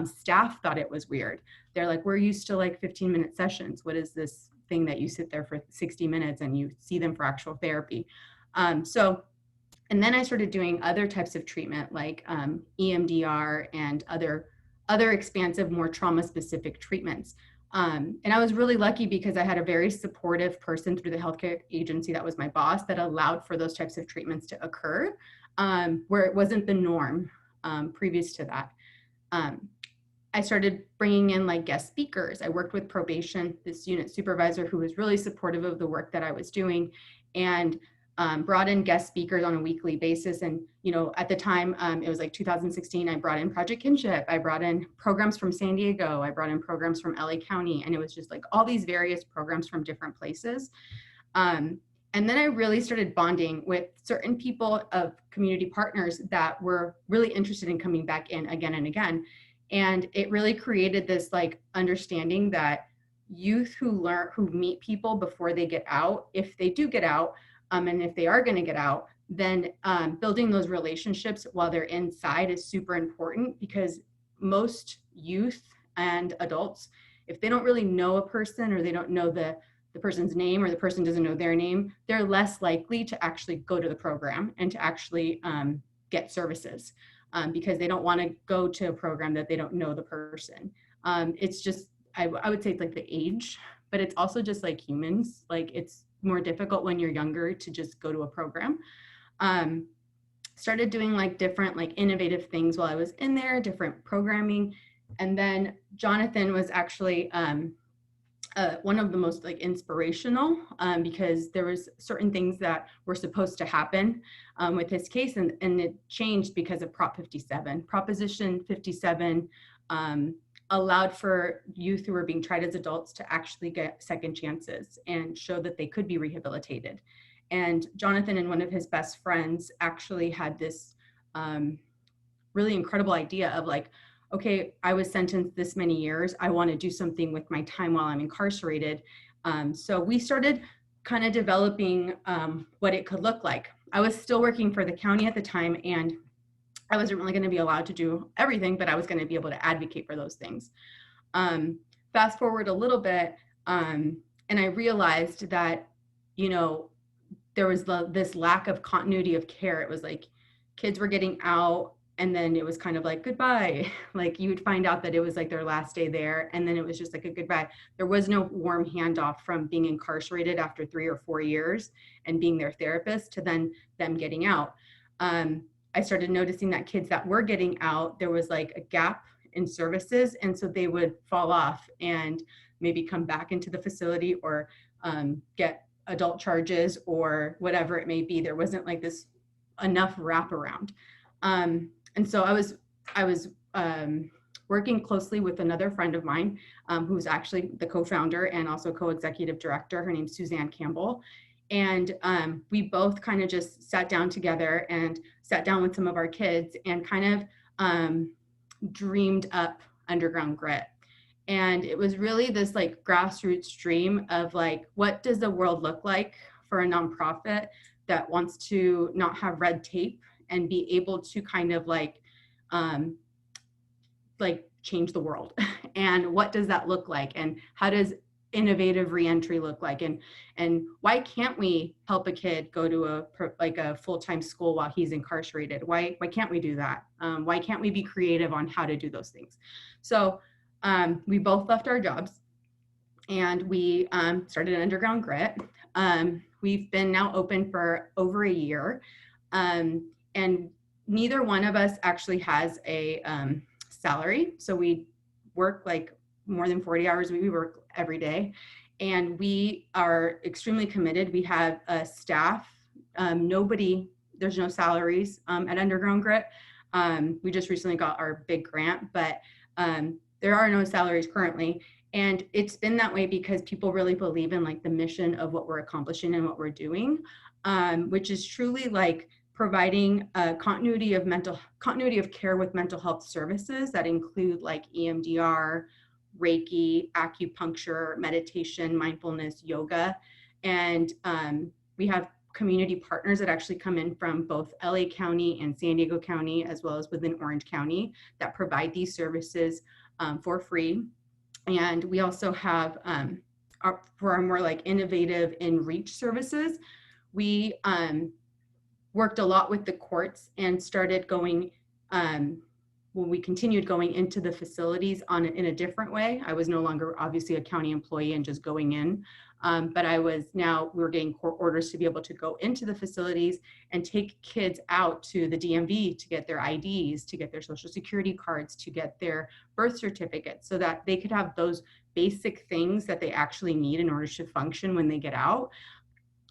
Staff thought it was weird. They're like, we're used to like 15-minute sessions. What is this thing that you sit there for 60 minutes and you see them for actual therapy? And then I started doing other types of treatment like EMDR and other expansive, more trauma-specific treatments. And I was really lucky because I had a very supportive person through the healthcare agency that was my boss that allowed for those types of treatments to occur, where it wasn't the norm previous to that. I started bringing in like guest speakers. I worked with probation, this unit supervisor who was really supportive of the work that I was doing, and brought in guest speakers on a weekly basis. And, you know, at the time, it was like 2016, I brought in Project Kinship. I brought in programs from San Diego. I brought in programs from LA County. And it was just like all these various programs from different places. And then I really started bonding with certain people of community partners that were really interested in coming back in again and again. And it really created this like understanding that youth who meet people before they get out, if they do get out, and if they are going to get out, then building those relationships while they're inside is super important, because most youth and adults, if they don't really know a person, or they don't know the person's name, or the person doesn't know their name, they're less likely to actually go to the program and to actually get services, because they don't want to go to a program that they don't know the person. It's just, I would say it's like the age, but it's also just like humans. Like it's more difficult when you're younger to just go to a program. Started doing like different like innovative things while I was in there, different programming. And then Jonathan was actually one of the most like inspirational, because there was certain things that were supposed to happen with his case, and it changed because of Prop 57. Proposition 57 allowed for youth who were being tried as adults to actually get second chances and show that they could be rehabilitated. And Jonathan and one of his best friends actually had this really incredible idea of like, okay, I was sentenced this many years. I want to do something with my time while I'm incarcerated. So we started kind of developing what it could look like. I was still working for the county at the time, and I wasn't really going to be allowed to do everything, but I was going to be able to advocate for those things. Fast forward a little bit, and I realized that, you know, there was this lack of continuity of care. It was like kids were getting out, and then it was kind of like goodbye. Like you would find out that it was like their last day there, and then it was just like a goodbye. There was no warm handoff from being incarcerated after 3 or 4 years and being their therapist to then them getting out. I started noticing that kids that were getting out, there was like a gap in services, and so they would fall off and maybe come back into the facility, or get adult charges or whatever it may be. There wasn't like this enough wraparound. And so I was working closely with another friend of mine, who's actually the co-founder and also co-executive director. Her name's Suzanne Campbell. And we both kind of just sat down together and sat down with some of our kids and kind of dreamed up Underground Grit. And it was really this like grassroots dream of like, what does the world look like for a nonprofit that wants to not have red tape and be able to kind of like change the world? And what does that look like? And how does innovative reentry look like? And why can't we help a kid go to a full-time school while he's incarcerated? Why can't we do that? Why can't we be creative on how to do those things? So we both left our jobs, and we started Underground Grit. We've been now open for over a year, and neither one of us actually has a salary. So we work like more than 40 hours. We work every day, and we are extremely committed. We have a staff. There's no salaries at Underground Grit. We just recently got our big grant, but there are no salaries currently. And it's been that way because people really believe in like the mission of what we're accomplishing and what we're doing, which is truly like providing a continuity of care with mental health services that include like EMDR, Reiki, acupuncture, meditation, mindfulness, yoga. And we have community partners that actually come in from both LA County and San Diego County, as well as within Orange County, that provide these services for free. And we also have, for our more like innovative InReach Services, we worked a lot with the courts and started going when we continued going into the facilities in a different way. I was no longer obviously a county employee and just going in, but we were getting court orders to be able to go into the facilities and take kids out to the DMV to get their IDs, to get their social security cards, to get their birth certificates, so that they could have those basic things that they actually need in order to function when they get out.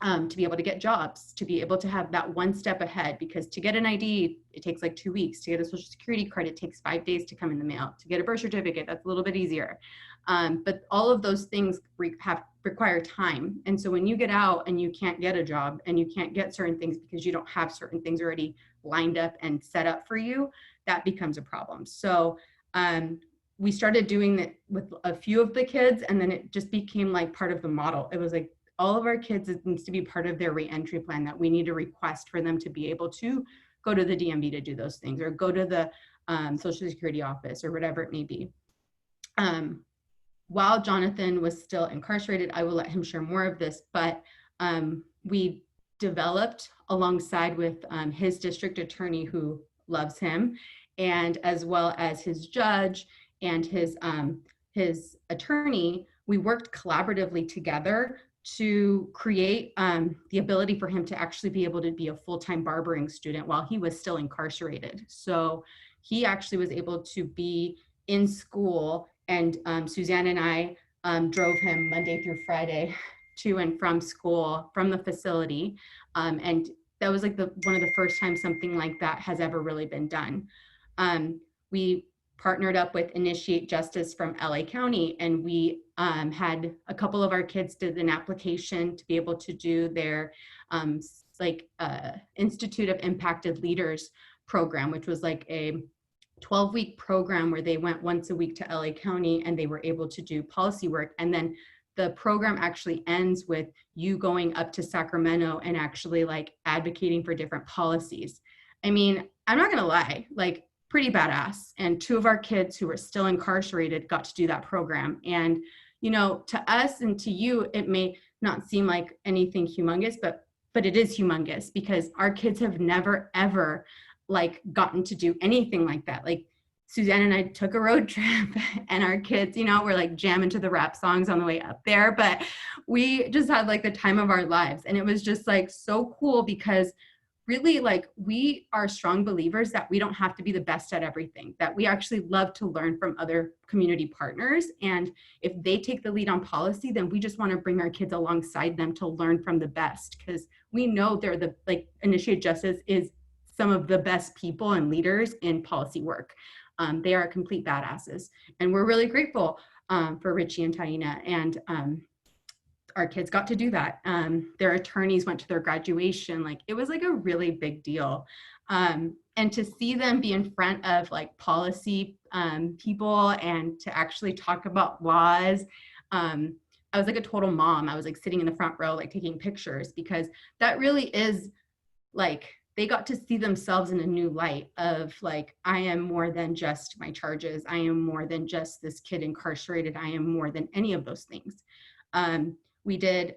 To be able to get jobs, to be able to have that one step ahead, because to get an ID, it takes like 2 weeks. To get a social security card, it takes 5 days to come in the mail. To get a birth certificate, that's a little bit easier. But all of those things require time. And so when you get out and you can't get a job and you can't get certain things because you don't have certain things already lined up and set up for you, that becomes a problem. So we started doing that with a few of the kids, and then it just became like part of the model. It was like, all of our kids, it needs to be part of their reentry plan, that we need to request for them to be able to go to the DMV to do those things, or go to the Social Security office, or whatever it may be. While Jonathan was still incarcerated, I will let him share more of this, but we developed alongside with his district attorney, who loves him, and as well as his judge and his attorney, we worked collaboratively together to create the ability for him to actually be able to be a full-time barbering student while he was still incarcerated. So he actually was able to be in school, and Suzanne and I drove him Monday through Friday to and from school from the facility. And that was like one of the first times something like that has ever really been done. We partnered up with InReach Justice from LA County, and we had a couple of our kids did an application to be able to do their Institute of Impacted Leaders program, which was like a 12-week program where they went once a week to LA County and they were able to do policy work. And then the program actually ends with you going up to Sacramento and actually like advocating for different policies. I mean, I'm not gonna lie, like, pretty badass. And 2 of our kids who were still incarcerated got to do that program. And, you know, to us and to you, it may not seem like anything humongous, but it is humongous, because our kids have never, ever like gotten to do anything like that. Like, Suzanne and I took a road trip and our kids, you know, were like jamming to the rap songs on the way up there, but we just had like the time of our lives. And it was just like so cool, because really, like, we are strong believers that we don't have to be the best at everything, that we actually love to learn from other community partners. And if they take the lead on policy, then we just want to bring our kids alongside them to learn from the best, because we know they're InReach Justice is some of the best people and leaders in policy work. They are complete badasses. And we're really grateful for Richie and Taina. And our kids got to do that. Their attorneys went to their graduation. Like, it was like a really big deal. And to see them be in front of like policy people and to actually talk about laws, I was like a total mom. I was like sitting in the front row, like taking pictures, because that really is like, they got to see themselves in a new light of like, I am more than just my charges. I am more than just this kid incarcerated. I am more than any of those things. We did,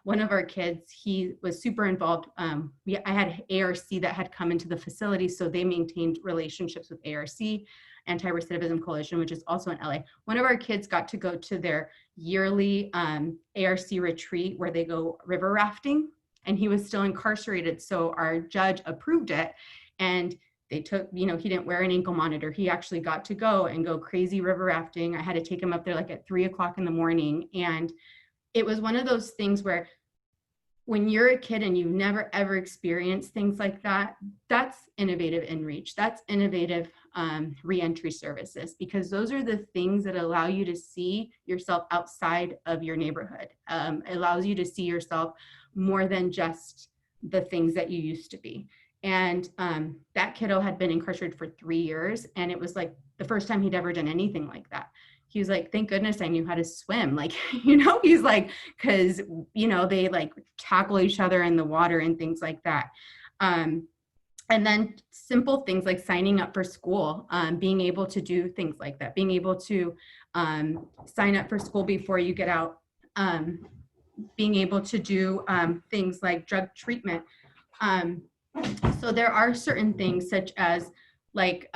one of our kids, he was super involved. I had ARC that had come into the facility, so they maintained relationships with ARC, Anti-Recidivism Coalition, which is also in LA. One of our kids got to go to their yearly ARC retreat where they go river rafting, and he was still incarcerated. So our judge approved it, and they took, you know, he didn't wear an ankle monitor. He actually got to go and go crazy river rafting. I had to take him up there like at 3 o'clock in the morning. And it was one of those things where when you're a kid and you've never ever experienced things like that, that's innovative InReach. That's innovative reentry services, because those are the things that allow you to see yourself outside of your neighborhood. It allows you to see yourself more than just the things that you used to be. And that kiddo had been incarcerated for 3 years, and it was like the first time he'd ever done anything like that. He was like, thank goodness I knew how to swim. Like, you know, he's like, cause, you know, they like tackle each other in the water and things like that. And then simple things like signing up for school, being able to do things like that, being able to sign up for school before you get out, being able to do things like drug treatment. So there are certain things such as like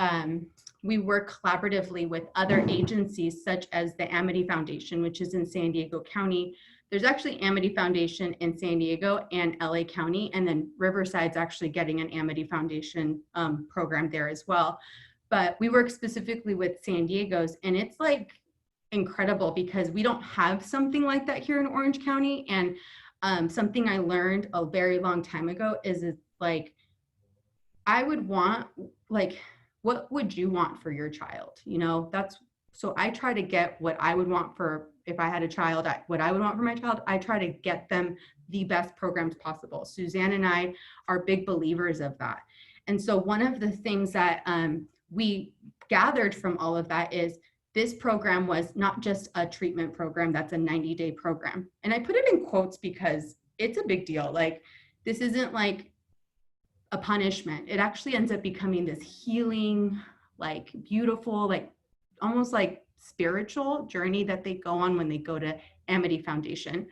we work collaboratively with other agencies such as the Amity Foundation, which is in San Diego County. There's actually Amity Foundation in San Diego and LA County, and then Riverside's actually getting an Amity Foundation program there as well. But we work specifically with San Diego's, and it's like incredible because we don't have something like that here in Orange County. And something I learned a very long time ago is like, I would want, like, what would you want for your child? You know, so I try to get what I would want for, if I had a child, what I would want for my child. I try to get them the best programs possible. Suzanne and I are big believers of that. And so one of the things that we gathered from all of that is this program was not just a treatment program, that's a 90-day program. And I put it in quotes because it's a big deal. Like, this isn't like a punishment. It actually ends up becoming this healing, like beautiful, like almost like spiritual journey that they go on when they go to Amity Foundation.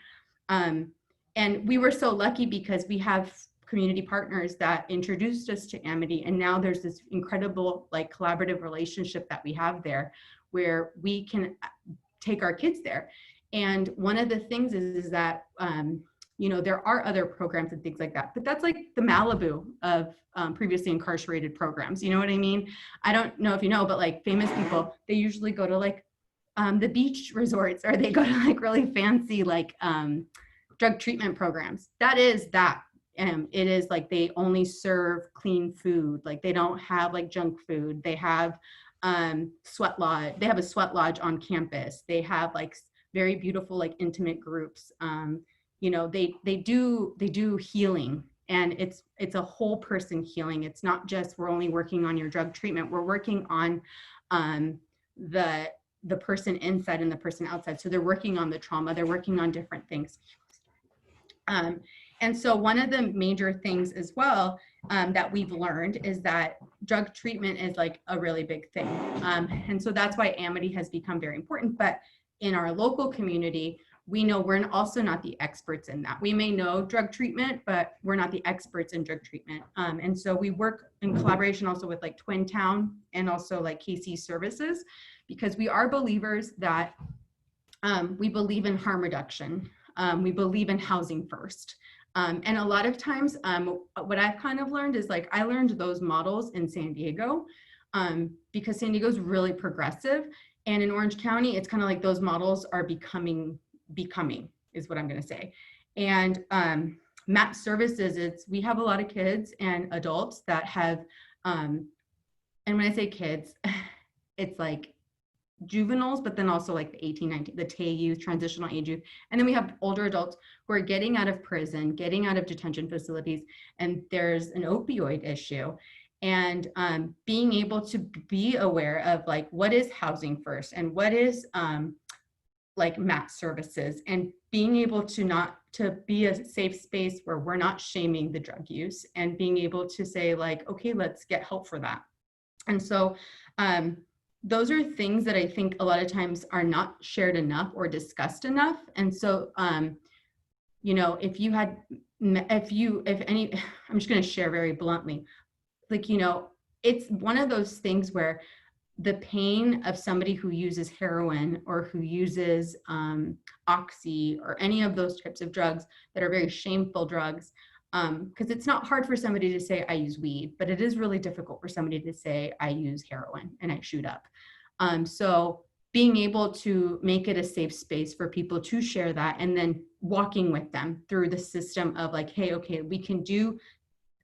And we were so lucky because we have community partners that introduced us to Amity. And now there's this incredible like collaborative relationship that we have there where we can take our kids there. And one of the things is that, you know, there are other programs and things like that, but that's like the Malibu of previously incarcerated programs. You know what I mean? I don't know if you know, but like famous people, they usually go to like the beach resorts, or they go to like really fancy like drug treatment programs. That is that. It is like they only serve clean food. Like they don't have like junk food. They have sweat lodge. They have a sweat lodge on campus. They have like very beautiful like intimate groups. You know, they do healing, and it's a whole person healing. It's not just we're only working on your drug treatment. We're working on the person inside and the person outside. So they're working on the trauma. They're working on different things. And so one of the major things as well that we've learned is that drug treatment is like a really big thing. And so that's why Amity has become very important. But in our local community, we know we're also not the experts in that. We may know drug treatment, but we're not the experts in drug treatment. And so we work in collaboration also with like Twin Town and also like KC Services, because we are believers that we believe in harm reduction. We believe in housing first. And a lot of times what I've kind of learned is like, I learned those models in San Diego because San Diego is really progressive. And in Orange County, it's kind of like those models are becoming is what I'm going to say. And MAT Services, we have a lot of kids and adults that have, and when I say kids, it's like juveniles, but then also like the 18, 19, the TAY youth, transitional age youth. And then we have older adults who are getting out of prison, getting out of detention facilities, and there's an opioid issue. And being able to be aware of like, what is housing first and what is like MAT services, and being able to be a safe space where we're not shaming the drug use, and being able to say like, okay, let's get help for that. And so those are things that I think a lot of times are not shared enough or discussed enough. And so, you know, if any, I'm just going to share very bluntly, like, you know, it's one of those things where the pain of somebody who uses heroin or who uses oxy or any of those types of drugs that are very shameful drugs, because it's not hard for somebody to say I use weed, but it is really difficult for somebody to say I use heroin and I shoot up. So being able to make it a safe space for people to share that, and then walking with them through the system of like, hey, okay, we can do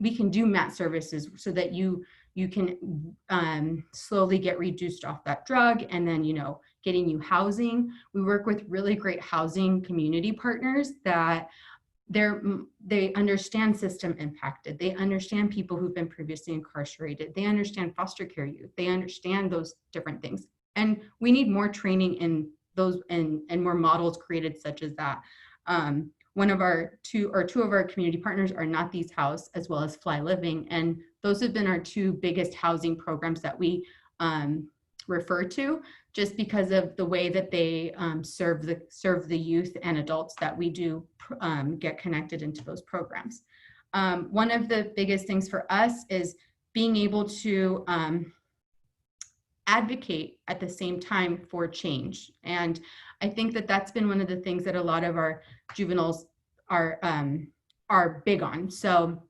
MAT services so that you can slowly get reduced off that drug, and then, you know, getting you housing. We work with really great housing community partners that they understand system impacted. They understand people who've been previously incarcerated. They understand foster care youth. They understand those different things. And we need more training in those and more models created such as that. One of our two of our community partners are Not These House, as well as Fly Living. And those have been our two biggest housing programs that we refer to, just because of the way that they serve the youth and adults that we do get connected into those programs. One of the biggest things for us is being able to advocate at the same time for change. And I think that that's been one of the things that a lot of our juveniles are big on. So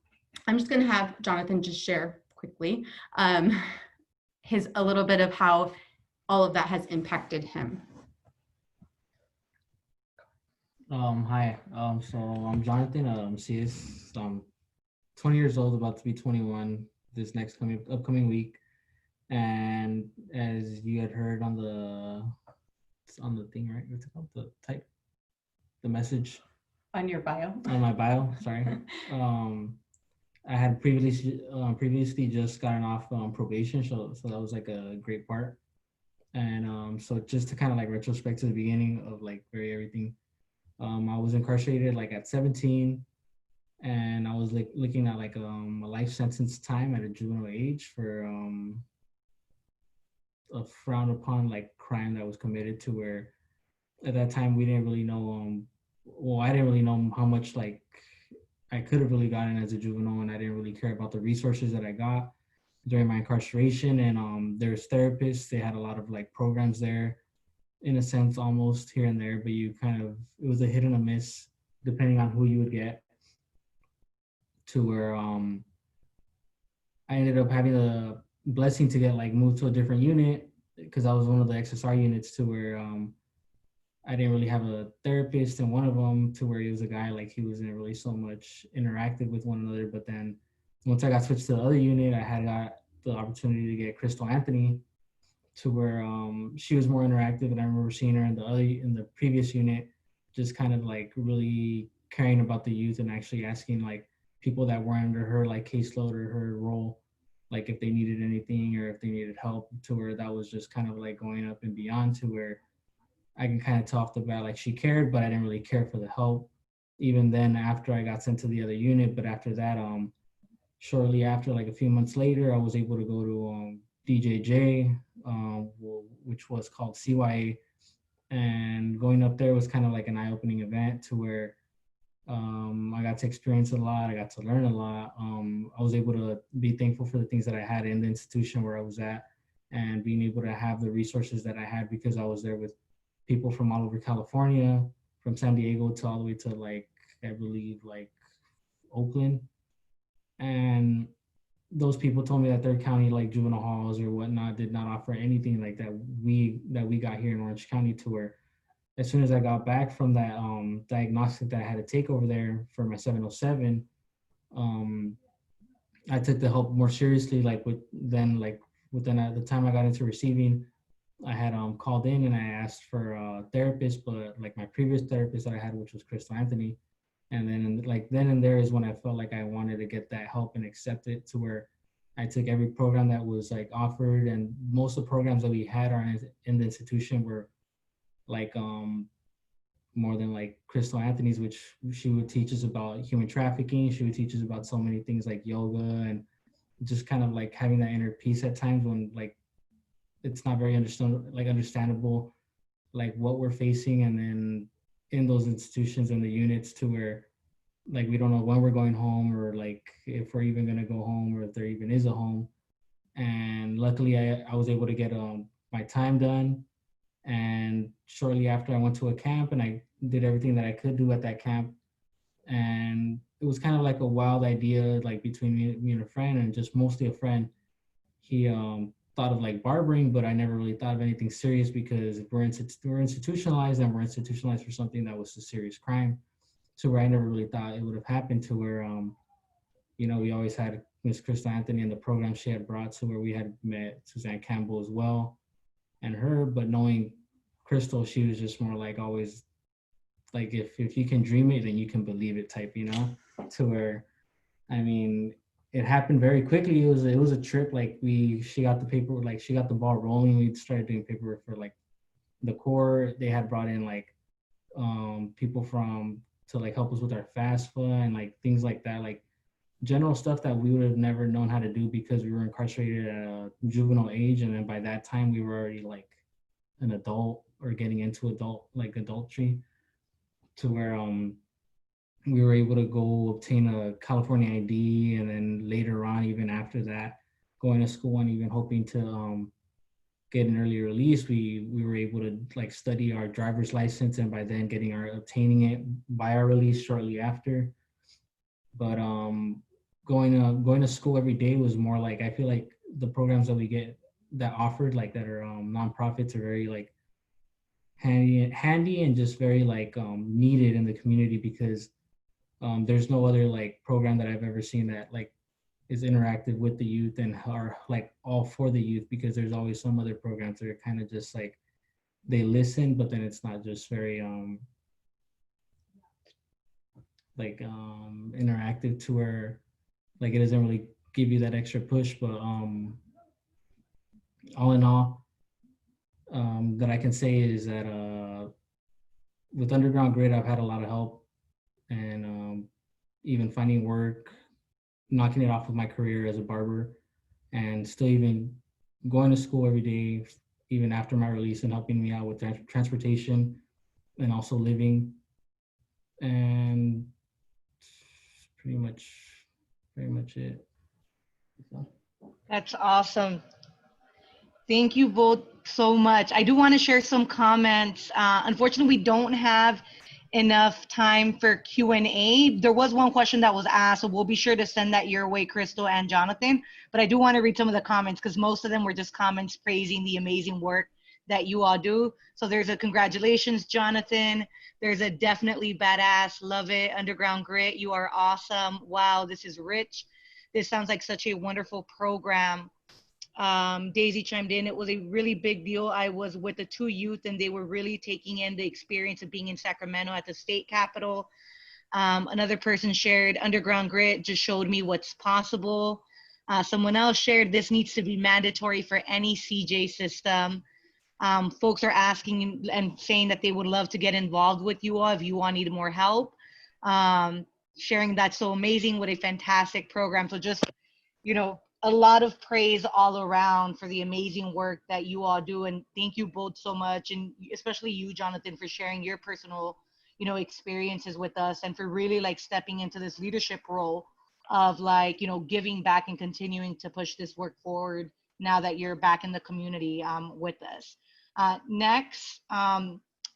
I'm just going to have Jonathan just share quickly a little bit of how all of that has impacted him. Hi. So I'm Jonathan. CS. 20 years old, about to be 21 this next upcoming week. And as you had heard on the thing, right? What's it called? The message On your bio. on my bio. Sorry. I had previously just gotten off probation, so that was like a great part. And so just to kind of like retrospect to the beginning of like everything, I was incarcerated like at 17, and I was like looking at like a life sentence time at a juvenile age for a frowned upon like crime that was committed, to where at that time we didn't really know I didn't really know how much like I could have really gotten as a juvenile, and I didn't really care about the resources that I got during my incarceration. And there's therapists, they had a lot of like programs there, in a sense, almost here and there, but it was a hit and a miss depending on who you would get, to where I ended up having the blessing to get like moved to a different unit, because I was one of the XSR units, to where I didn't really have a therapist in one of them, to where he was a guy, like he wasn't really so much interactive with one another. But then once I got switched to the other unit, I had got the opportunity to get Crystal Anthony, to where she was more interactive. And I remember seeing her in the previous unit, just kind of like really caring about the youth and actually asking like people that were under her like caseload or her role, like if they needed anything or if they needed help, to where that was just kind of like going up and beyond, to where I can kind of tell off the bat like she cared, but I didn't really care for the help even then after I got sent to the other unit. But after that, shortly after, like a few months later, I was able to go to DJJ, which was called CYA. And going up there was kind of like an eye-opening event, to where I got to experience a lot. I got to learn a lot. I was able to be thankful for the things that I had in the institution where I was at, and being able to have the resources that I had, because I was there with people from all over California, from San Diego to all the way to like, I believe like Oakland. And those people told me that their county like juvenile halls or whatnot did not offer anything like that we got here in Orange County, to where as soon as I got back from that diagnostic that I had to take over there for my 707, I took the help more seriously. Within the time I got into receiving, I had called in and I asked for a therapist, but like my previous therapist that I had, which was Crystal Anthony. And then and there is when I felt like I wanted to get that help and accept it, to where I took every program that was like offered. And most of the programs that we had in the institution were like more than like Crystal Anthony's, which she would teach us about human trafficking. She would teach us about so many things like yoga, and just kind of like having that inner peace at times when like it's not very understandable like what we're facing. And then in those institutions and the units, to where like we don't know when we're going home, or like if we're even going to go home, or if there even is a home. And luckily I was able to get my time done. And shortly after, I went to a camp and I did everything that I could do at that camp. And it was kind of like a wild idea, like between me and a friend, and just mostly a friend. He thought of like barbering, but I never really thought of anything serious, because we're institutionalized, and we're institutionalized for something that was a serious crime. So where I never really thought it would have happened, to where, we always had Miss Crystal Anthony and the program she had brought, to where we had met Suzanne Campbell as well, and her. But knowing Crystal, she was just more like always like, if you can dream it, then you can believe it type, to where, I mean, it happened very quickly. It was a trip. Like she got the paperwork, like she got the ball rolling. We started doing paperwork for like the court. They had brought in like people to like help us with our FAFSA and like things like that, like general stuff that we would have never known how to do, because we were incarcerated at a juvenile age. And then by that time we were already like an adult, or getting into adultery, to where we were able to go obtain a California ID, and then later on, even after that, going to school and even hoping to get an early release, we were able to like study our driver's license, and by then obtaining it by our release shortly after. But going to school every day was more like, I feel like the programs that we get that offered like that are nonprofits are very like handy and just very like needed in the community, because there's no other like program that I've ever seen that like is interactive with the youth and are like all for the youth, because there's always some other programs that are kind of just like they listen, but then it's not just very interactive to where like it doesn't really give you that extra push. But all in all, that I can say is that with Underground Grid, I've had a lot of help, and even finding work, knocking it off with my career as a barber, and still even going to school every day, even after my release, and helping me out with transportation and also living. And pretty much it. So. That's awesome. Thank you both so much. I do want to share some comments. Unfortunately, we don't have enough time for Q&A. There was one question that was asked, so we'll be sure to send that your way, Crystal and Jonathan. But I do want to read some of the comments, because most of them were just comments praising the amazing work that you all do. So there's a congratulations, Jonathan. There's a definitely badass, love it, Underground Grit, you are awesome. Wow, this is rich. This sounds like such a wonderful program. Daisy chimed in, it was a really big deal. I was with the two youth and they were really taking in the experience of being in Sacramento at the state capitol. Another person shared, Underground Grit just showed me what's possible. Someone else shared, this needs to be mandatory for any CJ system. Folks are asking and saying that they would love to get involved with you all if you all need more help. Sharing that's so amazing, what a fantastic program. So just, you know, a lot of praise all around for the amazing work that you all do. And thank you both so much. And especially you, Jonathan, for sharing your personal, you know, experiences with us, and for really like stepping into this leadership role of like, you know, giving back and continuing to push this work forward now that you're back in the community with us. Next,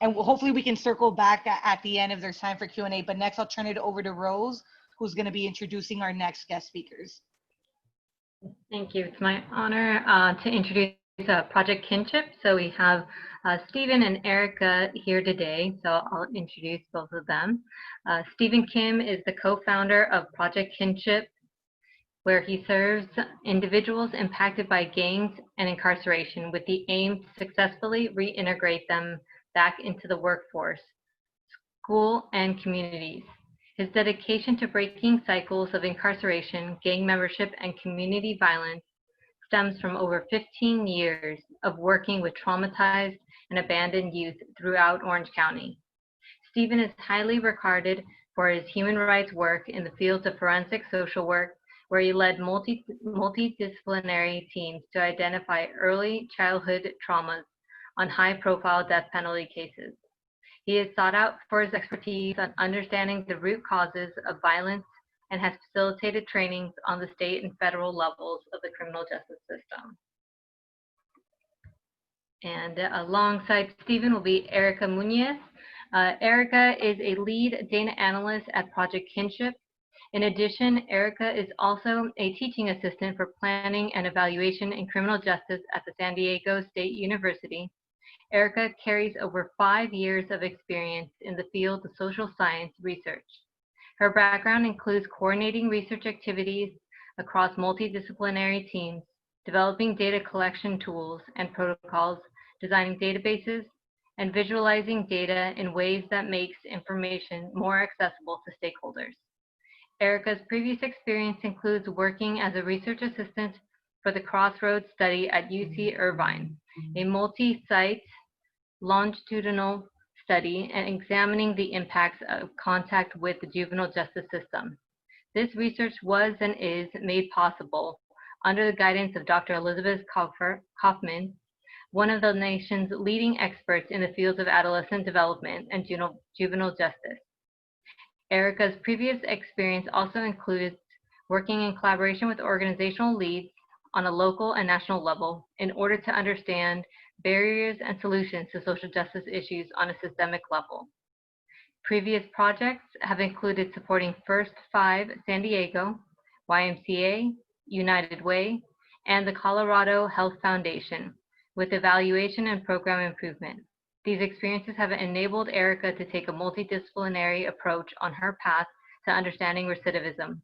and hopefully we can circle back at the end if there's time for Q&A, but next I'll turn it over to Rose, who's gonna be introducing our next guest speakers. Thank you. It's my honor to introduce Project Kinship. So we have Stephen and Erica here today. So I'll introduce both of them. Stephen Kim is the co-founder of Project Kinship, where he serves individuals impacted by gangs and incarceration with the aim to successfully reintegrate them back into the workforce, school, and communities. His dedication to breaking cycles of incarceration, gang membership, and community violence stems from over 15 years of working with traumatized and abandoned youth throughout Orange County. Stephen is highly regarded for his human rights work in the fields of forensic social work, where he led multidisciplinary teams to identify early childhood traumas on high-profile death penalty cases. He is sought out for his expertise on understanding the root causes of violence and has facilitated trainings on the state and federal levels of the criminal justice system. And alongside Stephen will be Erica Muñez. Erica is a lead data analyst at Project Kinship. In addition, Erica is also a teaching assistant for planning and evaluation in criminal justice at the San Diego State University. Erica carries over 5 years of experience in the field of social science research. Her background includes coordinating research activities across multidisciplinary teams, developing data collection tools and protocols, designing databases, and visualizing data in ways that makes information more accessible to stakeholders. Erica's previous experience includes working as a research assistant for the Crossroads study at UC Irvine, a multi-site longitudinal study and examining the impacts of contact with the juvenile justice system. This research was and is made possible under the guidance of Dr. Elizabeth Kaufman, one of the nation's leading experts in the fields of adolescent development and juvenile justice. Erica's previous experience also included working in collaboration with organizational leads on a local and national level in order to understand barriers and solutions to social justice issues on a systemic level. Previous projects have included supporting First 5 San Diego, YMCA, United Way, and the Colorado Health Foundation with evaluation and program improvement. These experiences have enabled Erica to take a multidisciplinary approach on her path to understanding recidivism.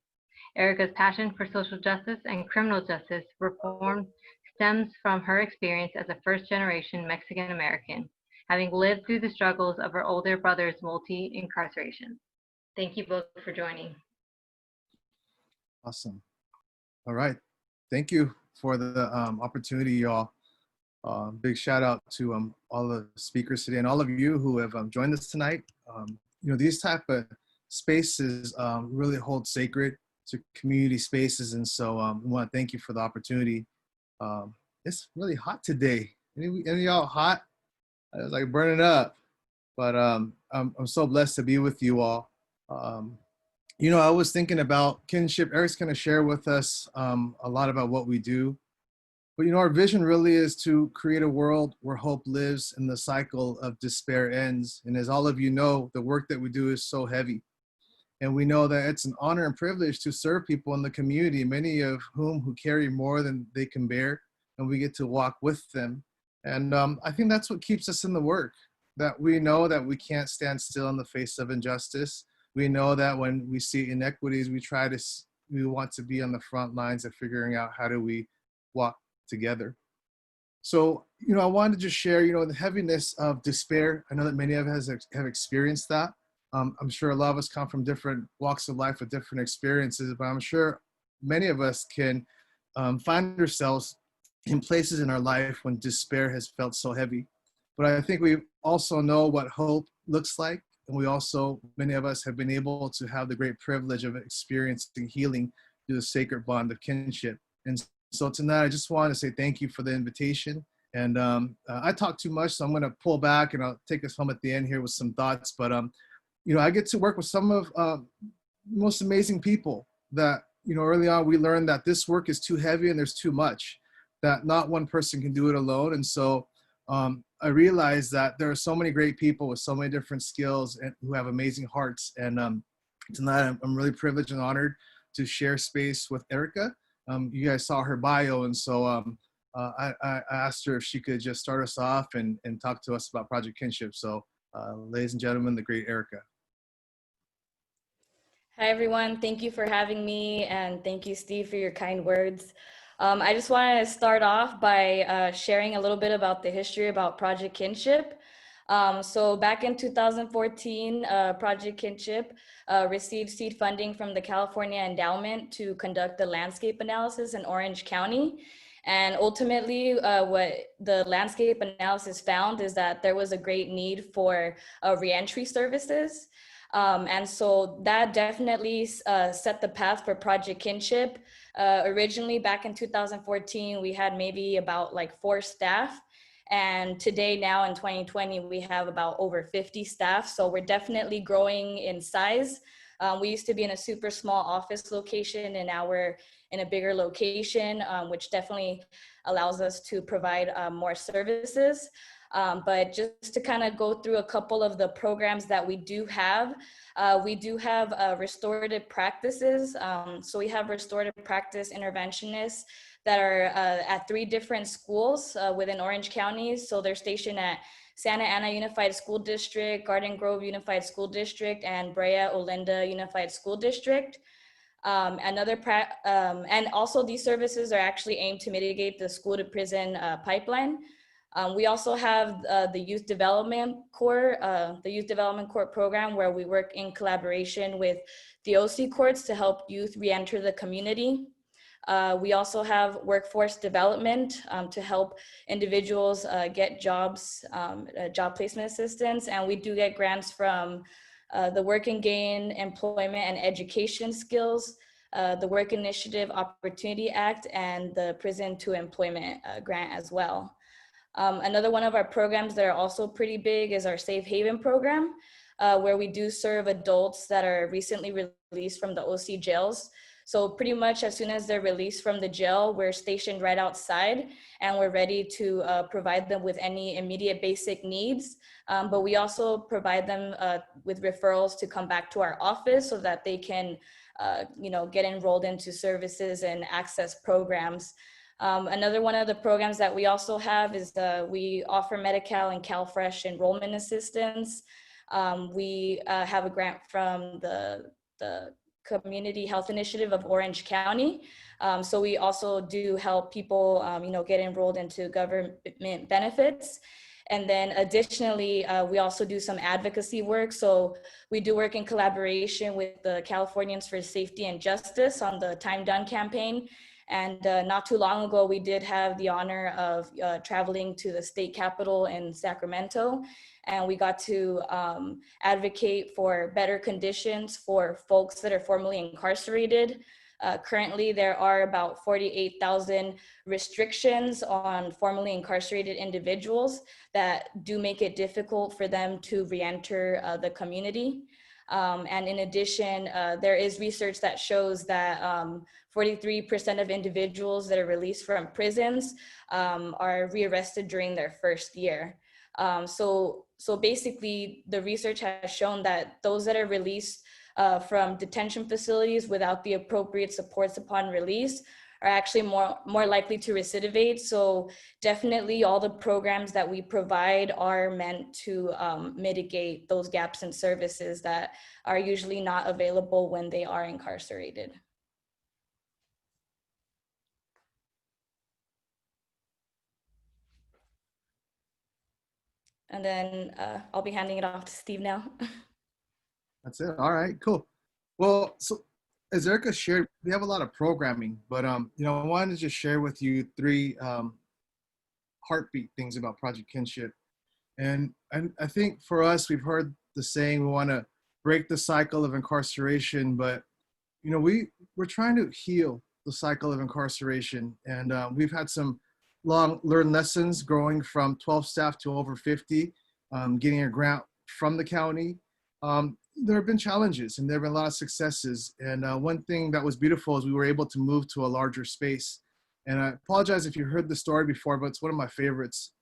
Erica's passion for social justice and criminal justice reform stems from her experience as a first-generation Mexican American, having lived through the struggles of her older brother's multi-incarceration. Thank you both for joining. Awesome. All right. Thank you for the opportunity, y'all. Big shout out to all the speakers today and all of you who have joined us tonight. You know, these type of spaces really hold sacred to community spaces. And so we want to thank you for the opportunity. It's really hot today. Any of y'all hot? It's like burning up, but I'm so blessed to be with you all. You know, I was thinking about Kinship. Eric's going to share with us a lot about what we do. But, you know, our vision really is to create a world where hope lives and the cycle of despair ends. And as all of you know, the work that we do is so heavy. And we know that it's an honor and privilege to serve people in the community, many of whom carry more than they can bear, and we get to walk with them. And I think that's what keeps us in the work, that we know that we can't stand still in the face of injustice. We know that when we see inequities, we want to be on the front lines of figuring out how do we walk together. So, you know, I wanted to just share, you know, the heaviness of despair. I know that many of us have experienced that. I'm sure a lot of us come from different walks of life with different experiences, but I'm sure many of us can find ourselves in places in our life when despair has felt so heavy. But I think we also know what hope looks like. And we also, many of us have been able to have the great privilege of experiencing healing through the sacred bond of kinship. And so tonight, I just want to say thank you for the invitation. And I talk too much, so I'm going to pull back and I'll take us home at the end here with some thoughts. But, you know, I get to work with some of the most amazing people that, you know, early on we learned that this work is too heavy and there's too much, that not one person can do it alone. And so I realized that there are so many great people with so many different skills and who have amazing hearts. And tonight I'm really privileged and honored to share space with Erica. You guys saw her bio, and so I asked her if she could just start us off and talk to us about Project Kinship. So ladies and gentlemen, the great Erica. Hi, everyone. Thank you for having me, and thank you, Steve, for your kind words. I just wanted to start off by sharing a little bit about the history about Project Kinship. So back in 2014, Project Kinship received seed funding from the California Endowment to conduct the landscape analysis in Orange County. And ultimately, what the landscape analysis found is that there was a great need for reentry services. And so that definitely set the path for Project Kinship. Originally, back in 2014, we had maybe about like 4 staff. And today, now in 2020, we have about over 50 staff. So we're definitely growing in size. We used to be in a super small office location, and now we're in a bigger location, which definitely allows us to provide more services. But just to kind of go through a couple of the programs that we do have restorative practices. So we have restorative practice interventionists that are at 3 different schools within Orange County. So they're stationed at Santa Ana Unified School District, Garden Grove Unified School District, and Brea Olinda Unified School District. And also these services are actually aimed to mitigate the school to prison pipeline. We also have the Youth Development Court, program, where we work in collaboration with the OC courts to help youth reenter the community. We also have workforce development to help individuals get jobs, job placement assistance, and we do get grants from the Work and Gain Employment and Education Skills, the Work Initiative Opportunity Act, and the Prison to Employment grant as well. Another one of our programs that are also pretty big is our Safe Haven program, where we do serve adults that are recently released from the OC jails. So pretty much as soon as they're released from the jail, we're stationed right outside and we're ready to provide them with any immediate basic needs. But we also provide them with referrals to come back to our office so that they can get enrolled into services and access programs. Another one of the programs that we also have is we offer Medi-Cal and CalFresh enrollment assistance. We have a grant from the Community Health Initiative of Orange County. So we also do help people, get enrolled into government benefits. And then additionally, we also do some advocacy work. So we do work in collaboration with the Californians for Safety and Justice on the Time Done campaign. And not too long ago, we did have the honor of traveling to the state capitol in Sacramento. And we got to advocate for better conditions for folks that are formerly incarcerated. Currently, there are about 48,000 restrictions on formerly incarcerated individuals that do make it difficult for them to re-enter the community. And in addition, there is research that shows that 43% of individuals that are released from prisons are rearrested during their first year. So basically, the research has shown that those that are released from detention facilities without the appropriate supports upon release are actually more likely to recidivate. So definitely all the programs that we provide are meant to mitigate those gaps in services that are usually not available when they are incarcerated. And then I'll be handing it off to Steve now. That's it. All right, cool. Well, so as Erica shared, we have a lot of programming, but I wanted to just share with you three heartbeat things about Project Kinship. And I think for us, we've heard the saying, we want to break the cycle of incarceration, but we're trying to heal the cycle of incarceration. And we've had some long learned lessons growing from 12 staff to over 50, getting a grant from the county. There have been challenges and there have been a lot of successes. And one thing that was beautiful is we were able to move to a larger space. And I apologize if you heard the story before, but it's one of my favorites.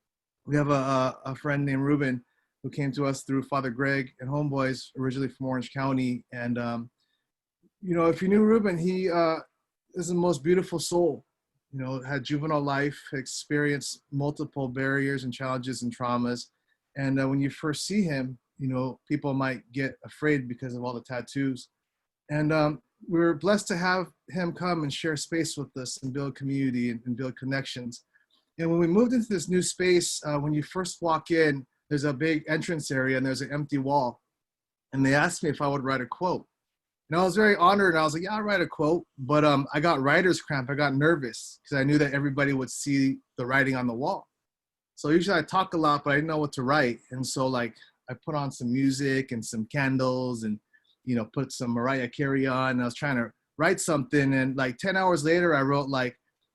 We have a friend named Ruben who came to us through Father Greg and Homeboys, originally from Orange County. And, if you knew Ruben, he is the most beautiful soul. Had juvenile life, experienced multiple barriers and challenges and traumas. And when you first see him, people might get afraid because of all the tattoos. And we were blessed to have him come and share space with us and build community and build connections. And when we moved into this new space, when you first walk in, there's a big entrance area and there's an empty wall. And they asked me if I would write a quote. And I was very honored. And I was like, yeah, I'll write a quote. But I got writer's cramp. I got nervous because I knew that everybody would see the writing on the wall. So usually I talk a lot, but I didn't know what to write. And so I put on some music and some candles and, put some Mariah Carey on. And I was trying to write something. And 10 hours later, I wrote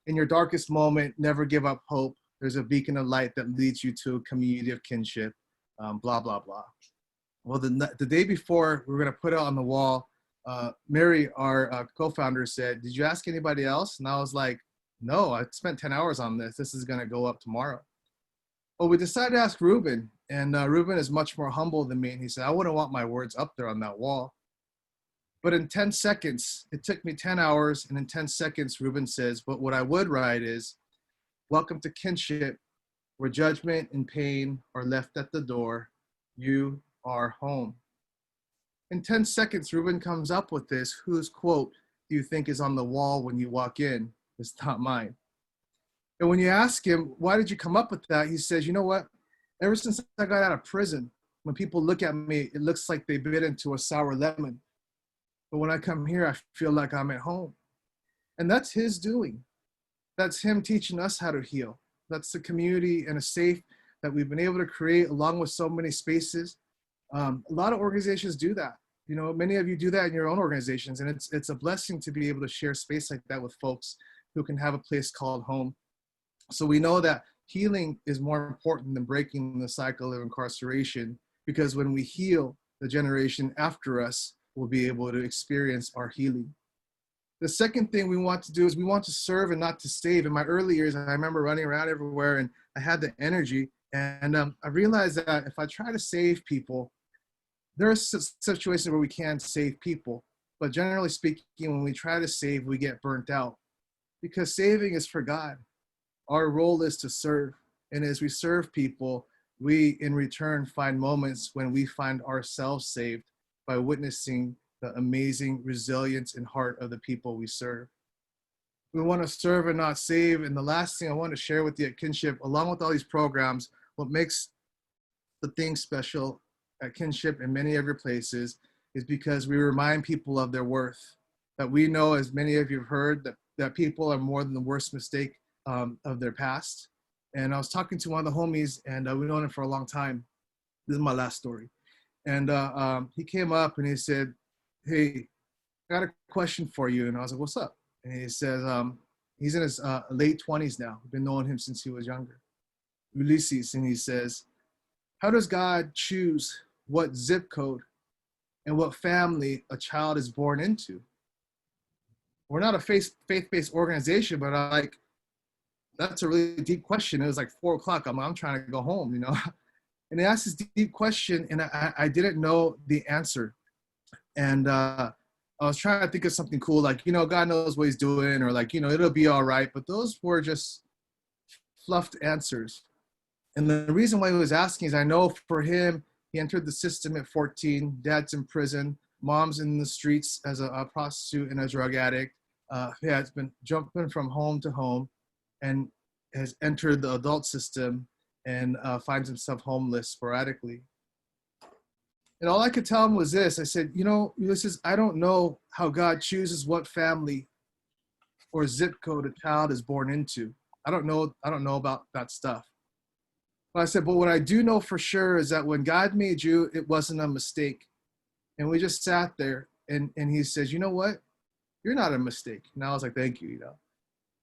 in your darkest moment, never give up hope. There's a beacon of light that leads you to a community of kinship, blah, blah, blah. Well, the day before we were going to put it on the wall, Mary, our co-founder, said, did you ask anybody else? And I was like, no, I spent 10 hours on this. This is going to go up tomorrow. Well, we decided to ask Ruben, and Ruben is much more humble than me. And he said, I wouldn't want my words up there on that wall. But in 10 seconds, it took me 10 hours. And in 10 seconds, Ruben says, but what I would write is, welcome to Kinship, where judgment and pain are left at the door. You are home. In 10 seconds, Ruben comes up with this. Whose quote do you think is on the wall when you walk in? It's not mine. And when you ask him, why did you come up with that? He says, you know what? Ever since I got out of prison, when people look at me, it looks like they bit into a sour lemon. But when I come here, I feel like I'm at home. And that's his doing. That's him teaching us how to heal. That's the community and a safe that we've been able to create along with so many spaces. A lot of organizations do that. Many of you do that in your own organizations. And it's a blessing to be able to share space like that with folks who can have a place called home. So we know that healing is more important than breaking the cycle of incarceration, because when we heal, the generation after us will be able to experience our healing. The second thing we want to do is we want to serve and not to save. In my early years, I remember running around everywhere and I had the energy. And I realized that if I try to save people, there are situations where we can save people. But generally speaking, when we try to save, we get burnt out. Because saving is for God. Our role is to serve. And as we serve people, we in return find moments when we find ourselves saved by witnessing the amazing resilience and heart of the people we serve. We want to serve and not save. And the last thing I want to share with you at Kinship, along with all these programs, what makes the thing special at Kinship and many other places is because we remind people of their worth. That we know, as many of you have heard, that people are more than the worst mistake of their past. And I was talking to one of the homies, and we've known him for a long time. This is my last story. And he came up and he said, "Hey, I got a question for you." And I was like, "What's up?" And he says, he's in his late 20s now. I've been knowing him since he was younger. Ulysses, and he says, "How does God choose what zip code and what family a child is born into?" We're not a faith-based organization, but I'm like, that's a really deep question. It was like 4 o'clock. I'm trying to go home, you know? And he asked this deep question, and I didn't know the answer. And I was trying to think of something cool, like, you know, God knows what he's doing, or like, you know, it'll be all right. But those were just fluffed answers. And the reason why he was asking is I know for him, he entered the system at 14, dad's in prison, mom's in the streets as a prostitute and a drug addict. He has been jumping from home to home and has entered the adult system and finds himself homeless sporadically. And all I could tell him was this. I said, you know, Ulysses, I don't know how God chooses what family or zip code a child is born into. I don't know about that stuff. But I said, but what I do know for sure is that when God made you, it wasn't a mistake. And we just sat there and he says, you know what? You're not a mistake. And I was like, thank you, you know.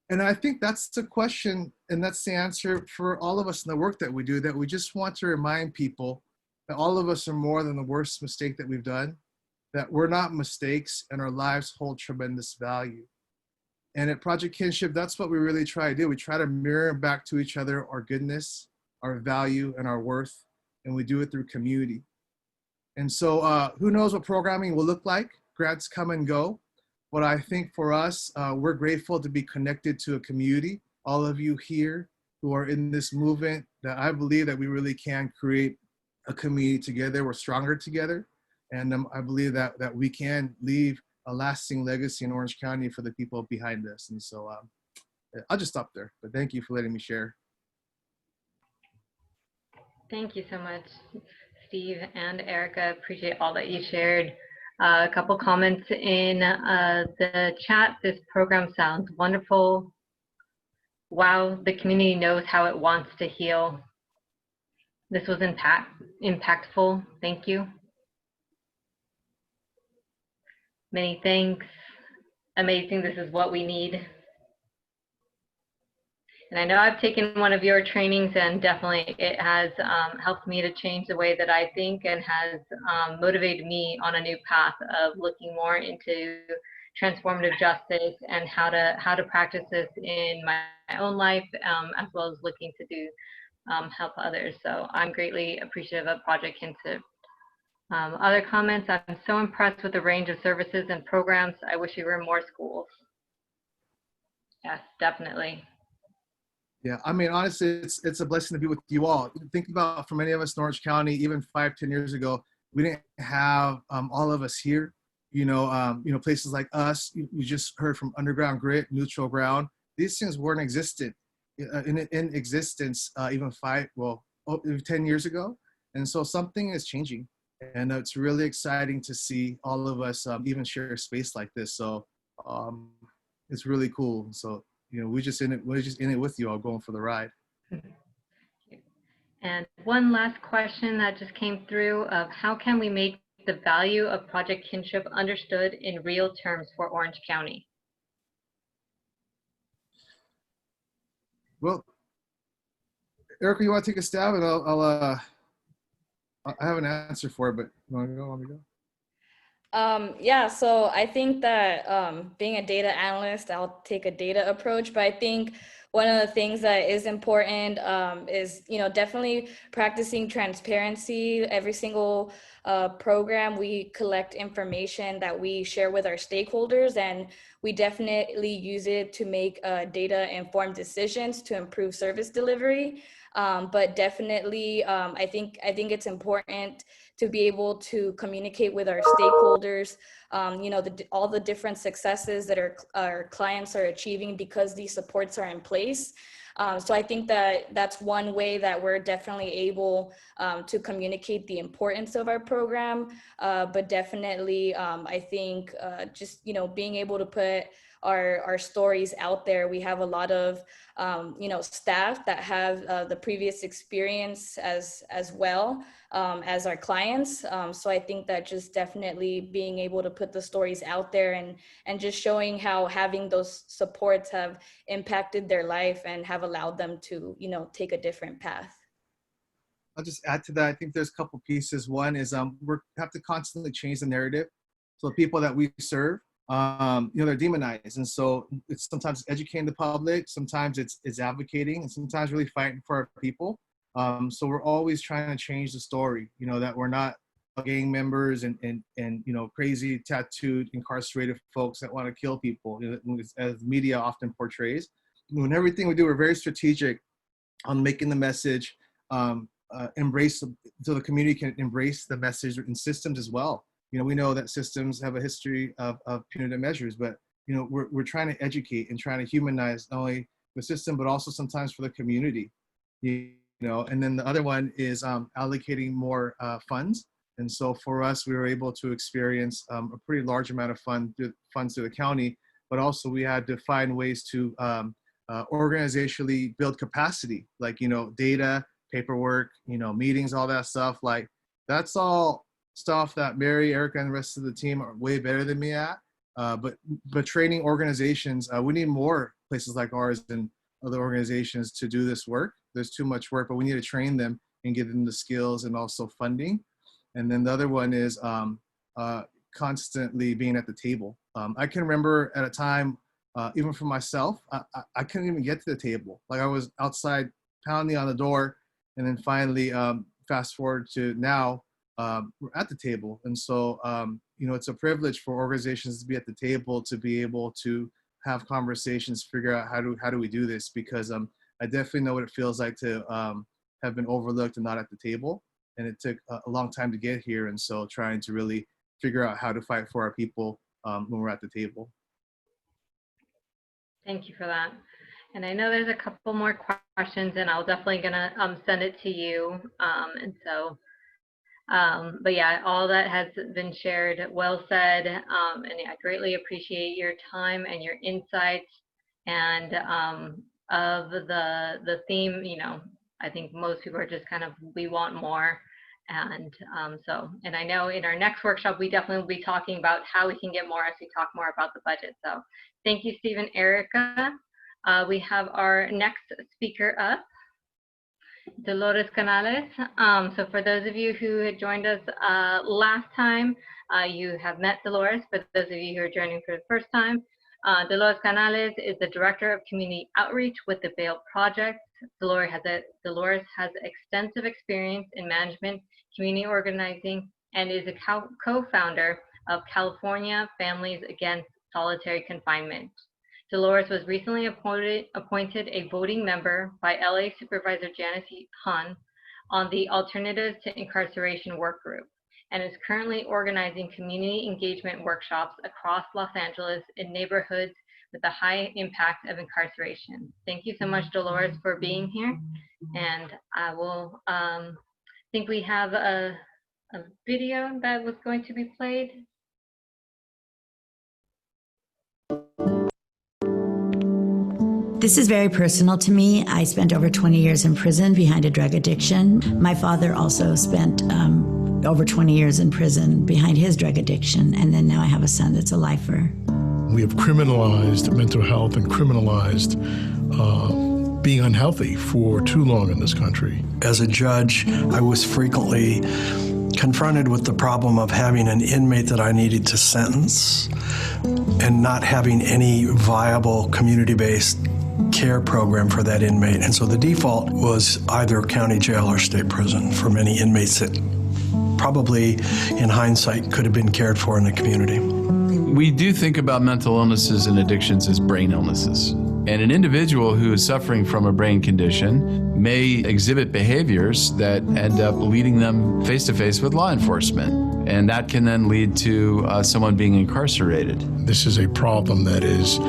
And I think that's the question, and that's the answer for all of us in the work that we do, that we just want to remind people that all of us are more than the worst mistake that we've done, that we're not mistakes, and our lives hold tremendous value. And at Project Kinship, that's what we really try to do. We try to mirror back to each other our goodness, our value, and our worth, and we do it through community. And so who knows what programming will look like? Grants come and go. But I think for us, we're grateful to be connected to a community. All of you here who are in this movement, that I believe that we really can create a community together. We're stronger together. And I believe that we can leave a lasting legacy in Orange County for the people behind us. And so I'll just stop there. But thank you for letting me share. Thank you so much, Steve and Erica. Appreciate all that you shared. A couple comments in the chat. This program sounds wonderful. Wow, the community knows how it wants to heal. This was impactful. Thank you. Many thanks. Amazing. This is what we need. And I know I've taken one of your trainings, and definitely it has helped me to change the way that I think, and has motivated me on a new path of looking more into transformative justice and how to practice this in my own life, as well as looking to do help others. So I'm greatly appreciative of Project Kinship. Other comments: I'm so impressed with the range of services and programs. I wish we were in more schools. Yes, definitely. Yeah, I mean, honestly, it's a blessing to be with you all. Think about, for many of us in Orange County, even 5-10 years ago, we didn't have all of us here. You know, places like us. You just heard from Underground Grit, Neutral Ground. These things weren't existent in existence even 10 years ago. And so something is changing, and it's really exciting to see all of us even share a space like this. So it's really cool. So, you know, we're just in it with you all, going for the ride. And one last question that just came through of how can we make the value of Project Kinship understood in real terms for Orange County? Well, Erica, you want to take a stab, and I have an answer for it, but you want me to go? Yeah, so I think that being a data analyst, I'll take a data approach, but I think one of the things that is important is, definitely practicing transparency. Every single program, we collect information that we share with our stakeholders, and we definitely use it to make data-informed decisions to improve service delivery. But definitely, I think it's important to be able to communicate with our stakeholders, all the different successes that our clients are achieving because these supports are in place. So I think that that's one way that we're definitely able to communicate the importance of our program. But definitely, I think just, being able to put our stories out there. We have a lot of, staff that have the previous experience as well as our clients. So I think that just definitely being able to put the stories out there and just showing how having those supports have impacted their life and have allowed them to, take a different path. I'll just add to that. I think there's a couple pieces. One is we have to constantly change the narrative. So the people that we serve, they're demonized. And so it's sometimes educating the public, sometimes it's advocating, and sometimes really fighting for our people. So we're always trying to change the story, that we're not gang members and crazy tattooed incarcerated folks that want to kill people, as media often portrays. In everything we do, we're very strategic on making the message embrace, so the community can embrace the message in systems as well. We know that systems have a history of punitive measures, but we're trying to educate and trying to humanize not only the system but also sometimes for the community. And then the other one is allocating more funds. And so for us, we were able to experience a pretty large amount of funds through the county, but also we had to find ways to organizationally build capacity, like data, paperwork, meetings, all that stuff. Like that's all stuff that Mary, Erica, and the rest of the team are way better than me at. But training organizations, we need more places like ours and other organizations to do this work. There's too much work, but we need to train them and give them the skills and also funding. And then the other one is constantly being at the table. I can remember at a time, even for myself, I couldn't even get to the table. Like I was outside pounding on the door, and then finally, fast forward to now, we're at the table. And so, it's a privilege for organizations to be at the table, to be able to have conversations, figure out how do we do this? Because I definitely know what it feels like to have been overlooked and not at the table. And it took a long time to get here. And so trying to really figure out how to fight for our people when we're at the table. Thank you for that. And I know there's a couple more questions, and I'll definitely gonna send it to you. But yeah, all that has been shared, well said. And I greatly appreciate your time and your insights. And of the theme, I think most people are just kind of, we want more. And and I know in our next workshop, we definitely will be talking about how we can get more as we talk more about the budget. So thank you, Steve and Erica. We have our next speaker up, Dolores Canales. So for those of you who had joined us last time, you have met Dolores. For those of you who are joining for the first time, Dolores Canales is the Director of Community Outreach with the Bail Project. Dolores has extensive experience in management, community organizing, and is a co-founder of California Families Against Solitary Confinement. Dolores was recently appointed a voting member by LA Supervisor Janice Hahn on the Alternatives to Incarceration work group, and is currently organizing community engagement workshops across Los Angeles in neighborhoods with a high impact of incarceration. Thank you so much, Dolores, for being here. And I will think we have a video that was going to be played. This is very personal to me. I spent over 20 years in prison behind a drug addiction. My father also spent over 20 years in prison behind his drug addiction. And then now I have a son that's a lifer. We have criminalized mental health and criminalized being unhealthy for too long in this country. As a judge, I was frequently confronted with the problem of having an inmate that I needed to sentence and not having any viable community-based care program for that inmate. And so the default was either county jail or state prison for many inmates that probably, in hindsight, could have been cared for in the community. We do think about mental illnesses and addictions as brain illnesses. And an individual who is suffering from a brain condition may exhibit behaviors that end up leading them face-to-face with law enforcement. And that can then lead to someone being incarcerated. This is a problem that is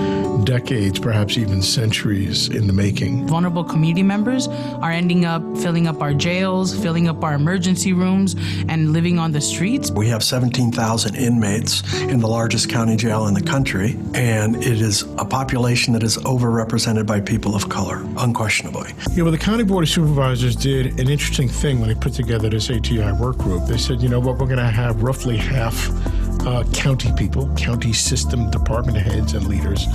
decades, perhaps even centuries in the making. Vulnerable community members are ending up filling up our jails, filling up our emergency rooms, and living on the streets. We have 17,000 inmates in the largest county jail in the country, and it is a population that is overrepresented by people of color, unquestionably. Yeah, well, the County Board of Supervisors did an interesting thing when they put together this ATI work group. They said, you know what, we're going to have roughly half county people, county system department heads and leaders,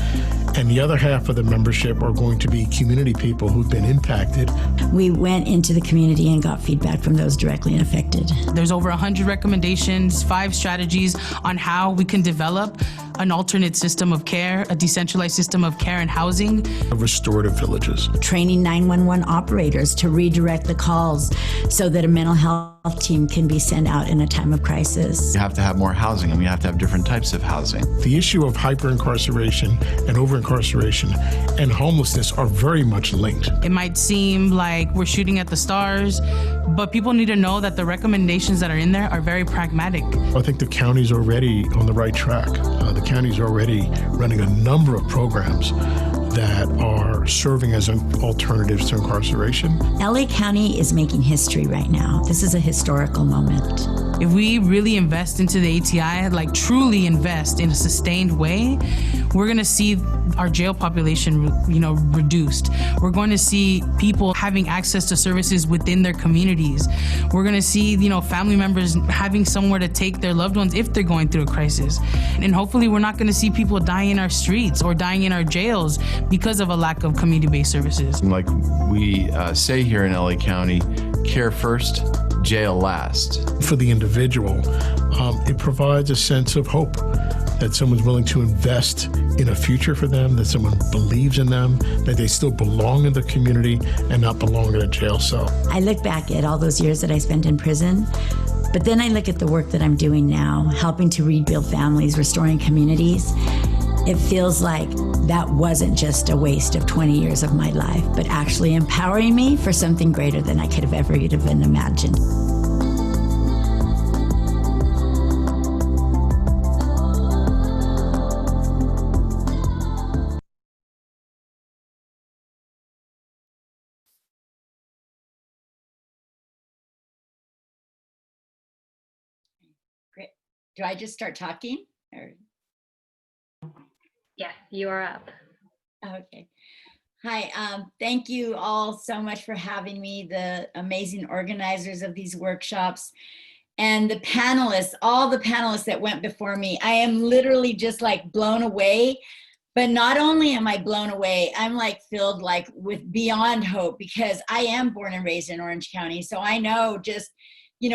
and the other half of the membership are going to be community people who've been impacted. We went into the community and got feedback from those directly affected. There's over 100 recommendations, 5 strategies on how we can develop an alternate system of care, a decentralized system of care and housing. Restorative villages. Training 911 operators to redirect the calls so that a mental health team can be sent out in a time of crisis. You have to have more housing, and we have to have different types of housing. The issue of hyper-incarceration and over-incarceration and homelessness are very much linked. It might seem like we're shooting at the stars, but people need to know that the recommendations that are in there are very pragmatic. I think the county's already on the right track. The county's already running a number of programs that are serving as alternatives to incarceration. LA County is making history right now. This is a historical moment. If we really invest into the ATI, like truly invest in a sustained way, we're gonna see our jail population, reduced. We're going to see people having access to services within their communities. We're gonna see, family members having somewhere to take their loved ones if they're going through a crisis. And hopefully we're not gonna see people dying in our streets or dying in our jails because of a lack of community-based services. Like we say here in LA County, care first, jail last. For the individual, it provides a sense of hope that someone's willing to invest in a future for them, that someone believes in them, that they still belong in the community and not belong in a jail cell. I look back at all those years that I spent in prison, but then I look at the work that I'm doing now, helping to rebuild families, restoring communities. It feels like that wasn't just a waste of 20 years of my life, but actually empowering me for something greater than I could have ever even imagined. Great. Do I just start talking? Or? Yes, you are up. Okay. Hi, thank you all so much for having me, the amazing organizers of these workshops and the panelists, all the panelists that went before me. I am literally just like blown away, but not only am I blown away, I'm like filled like with beyond hope because I am born and raised in Orange County. So I know just,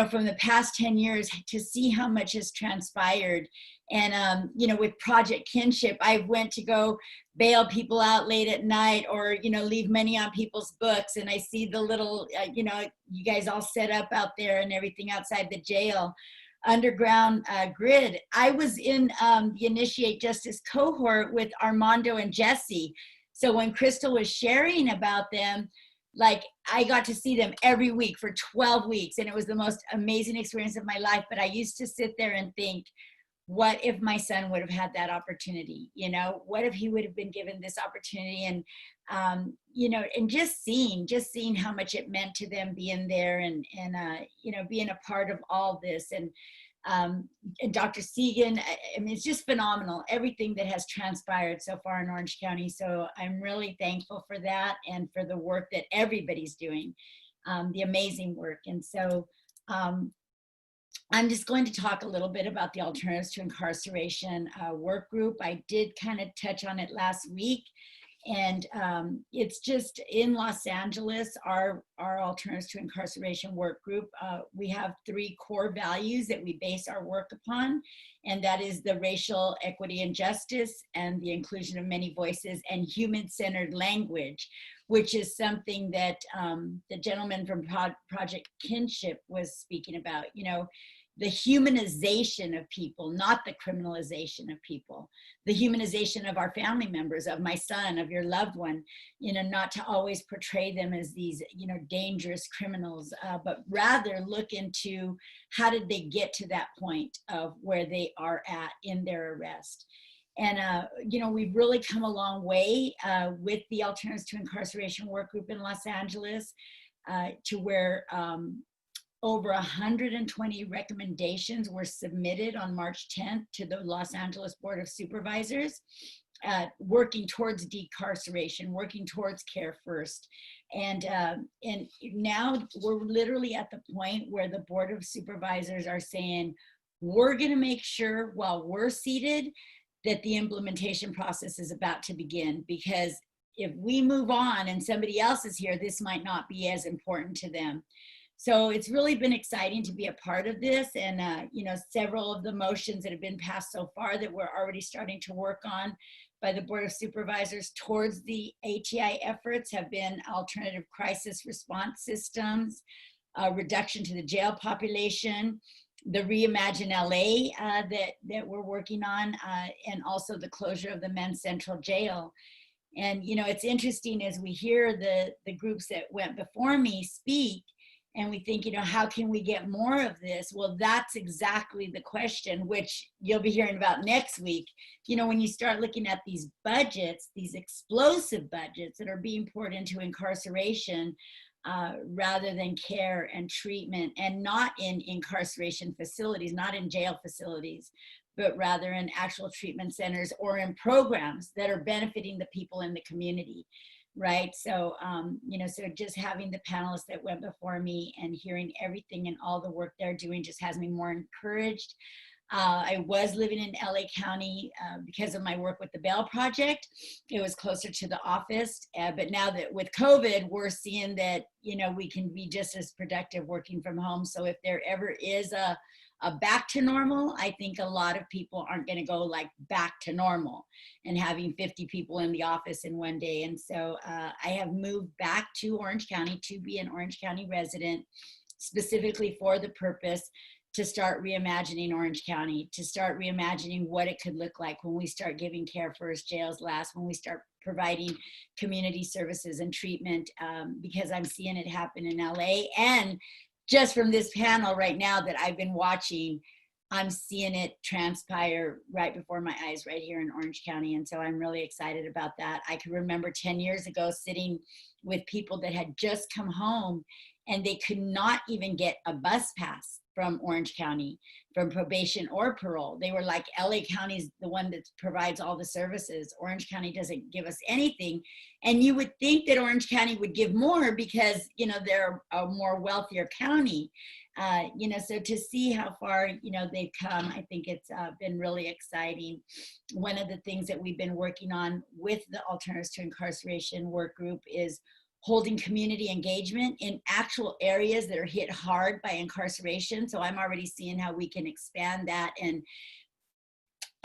from the past 10 years to see how much has transpired. And, with Project Kinship, I went to go bail people out late at night or, leave money on people's books. And I see the little, you guys all set up out there and everything outside the jail, underground grid. I was in the Initiate Justice cohort with Armando and Jesse. So when Crystal was sharing about them, like I got to see them every week for 12 weeks. And it was the most amazing experience of my life. But I used to sit there and think, what if my son would have had that opportunity? What if he would have been given this opportunity? And, and just seeing how much it meant to them being there and being a part of all this. And Dr. Segan, I mean, it's just phenomenal, everything that has transpired so far in Orange County. So I'm really thankful for that and for the work that everybody's doing, the amazing work. And so, I'm just going to talk a little bit about the Alternatives to Incarceration work group. I did kind of touch on it last week. It's just in Los Angeles, our Alternatives to Incarceration work group, we have 3 core values that we base our work upon, and that is the racial equity and justice, and the inclusion of many voices, and human-centered language, which is something that the gentleman from Project Kinship was speaking about. You know, the humanization of people, not the criminalization of people, the humanization of our family members, of my son, of your loved one, you know, not to always portray them as these, you know, dangerous criminals, but rather look into how did they get to that point of where they are at in their arrest. And, you know, we've really come a long way with the Alternatives to Incarceration work group in Los Angeles to where over 120 recommendations were submitted on March 10th to the Los Angeles Board of Supervisors, working towards decarceration, working towards care first. And now we're literally at the point where the Board of Supervisors are saying, we're gonna make sure while we're seated that the implementation process is about to begin, because if we move on and somebody else is here, this might not be as important to them. So it's really been exciting to be a part of this. And, you know, several of the motions that have been passed so far that we're already starting to work on by the Board of Supervisors towards the ATI efforts have been alternative crisis response systems, reduction to the jail population, the Reimagine LA that we're working on, and also the closure of the Men's Central Jail. And, you know, it's interesting as we hear the groups that went before me speak, and we think, you know, how can we get more of this? Well, that's exactly the question, which you'll be hearing about next week. You know, when you start looking at these budgets, these explosive budgets that are being poured into incarceration, rather than care and treatment, and not in incarceration facilities, not in jail facilities, but rather in actual treatment centers or in programs that are benefiting the people in the community. Right. So, you know, so just having the panelists that went before me and hearing everything and all the work they're doing just has me more encouraged. I was living in LA County because of my work with the Bail Project. It was closer to the office. But now that with COVID, we're seeing that, you know, we can be just as productive working from home. So if there ever is a back to normal, I think a lot of people aren't going to go like back to normal and having 50 people in the office in one day. And so I have moved back to Orange County to be an Orange County resident, specifically for the purpose to start reimagining Orange County, to start reimagining what it could look like when we start giving care first, jails last, when we start providing community services and treatment, because I'm seeing it happen in LA. And just from this panel right now that I've been watching, I'm seeing it transpire right before my eyes right here in Orange County. And so I'm really excited about that. I can remember 10 years ago sitting with people that had just come home and they could not even get a bus pass from Orange County, from probation or parole. They were like, LA County's the one that provides all the services. Orange County doesn't give us anything. And you would think that Orange County would give more because, you know, they're a more wealthier county. You know, so to see how far, you know, they've come, I think it's been really exciting. One of the things that we've been working on with the Alternatives to Incarceration work group is holding community engagement in actual areas that are hit hard by incarceration. So I'm already seeing how we can expand that and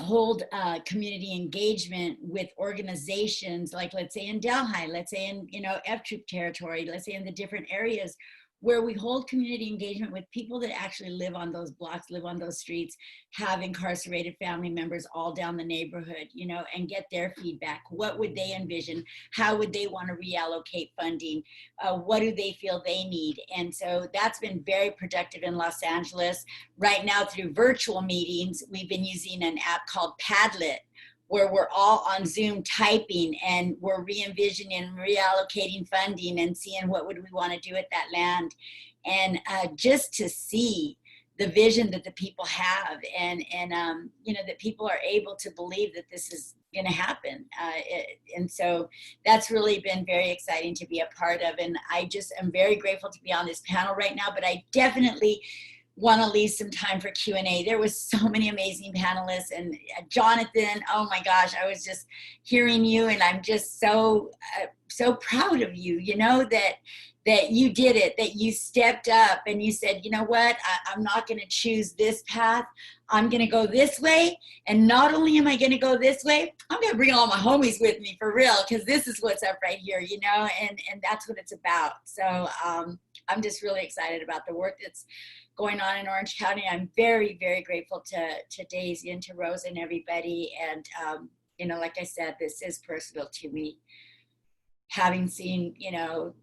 hold community engagement with organizations like, let's say in Delhi, let's say in, you know, F-Troop territory, let's say in the different areas where we hold community engagement with people that actually live on those blocks, live on those streets, have incarcerated family members all down the neighborhood, you know, and get their feedback. What would they envision? How would they want to reallocate funding? What do they feel they need? And so that's been very productive in Los Angeles. Right now through virtual meetings, we've been using an app called Padlet, where we're all on Zoom typing and we're re-envisioning and reallocating funding and seeing what would we want to do with that land. And just to see the vision that the people have and you know, that people are able to believe that this is going to happen. And so that's really been very exciting to be a part of. And I just am very grateful to be on this panel right now, but I definitely want to leave some time for Q&A. There was so many amazing panelists, and Jonathan, oh my gosh, I was just hearing you, and I'm just so proud of you, you know, that you did it, that you stepped up and you said, you know what, I'm not going to choose this path. I'm going to go this way. And not only am I going to go this way, I'm going to bring all my homies with me for real, because this is what's up right here, you know, and that's what it's about. So I'm just really excited about the work that's going on in Orange County. I'm very, very grateful to Daisy and to Rose and everybody. And, you know, like I said, this is personal to me. Having seen, you know,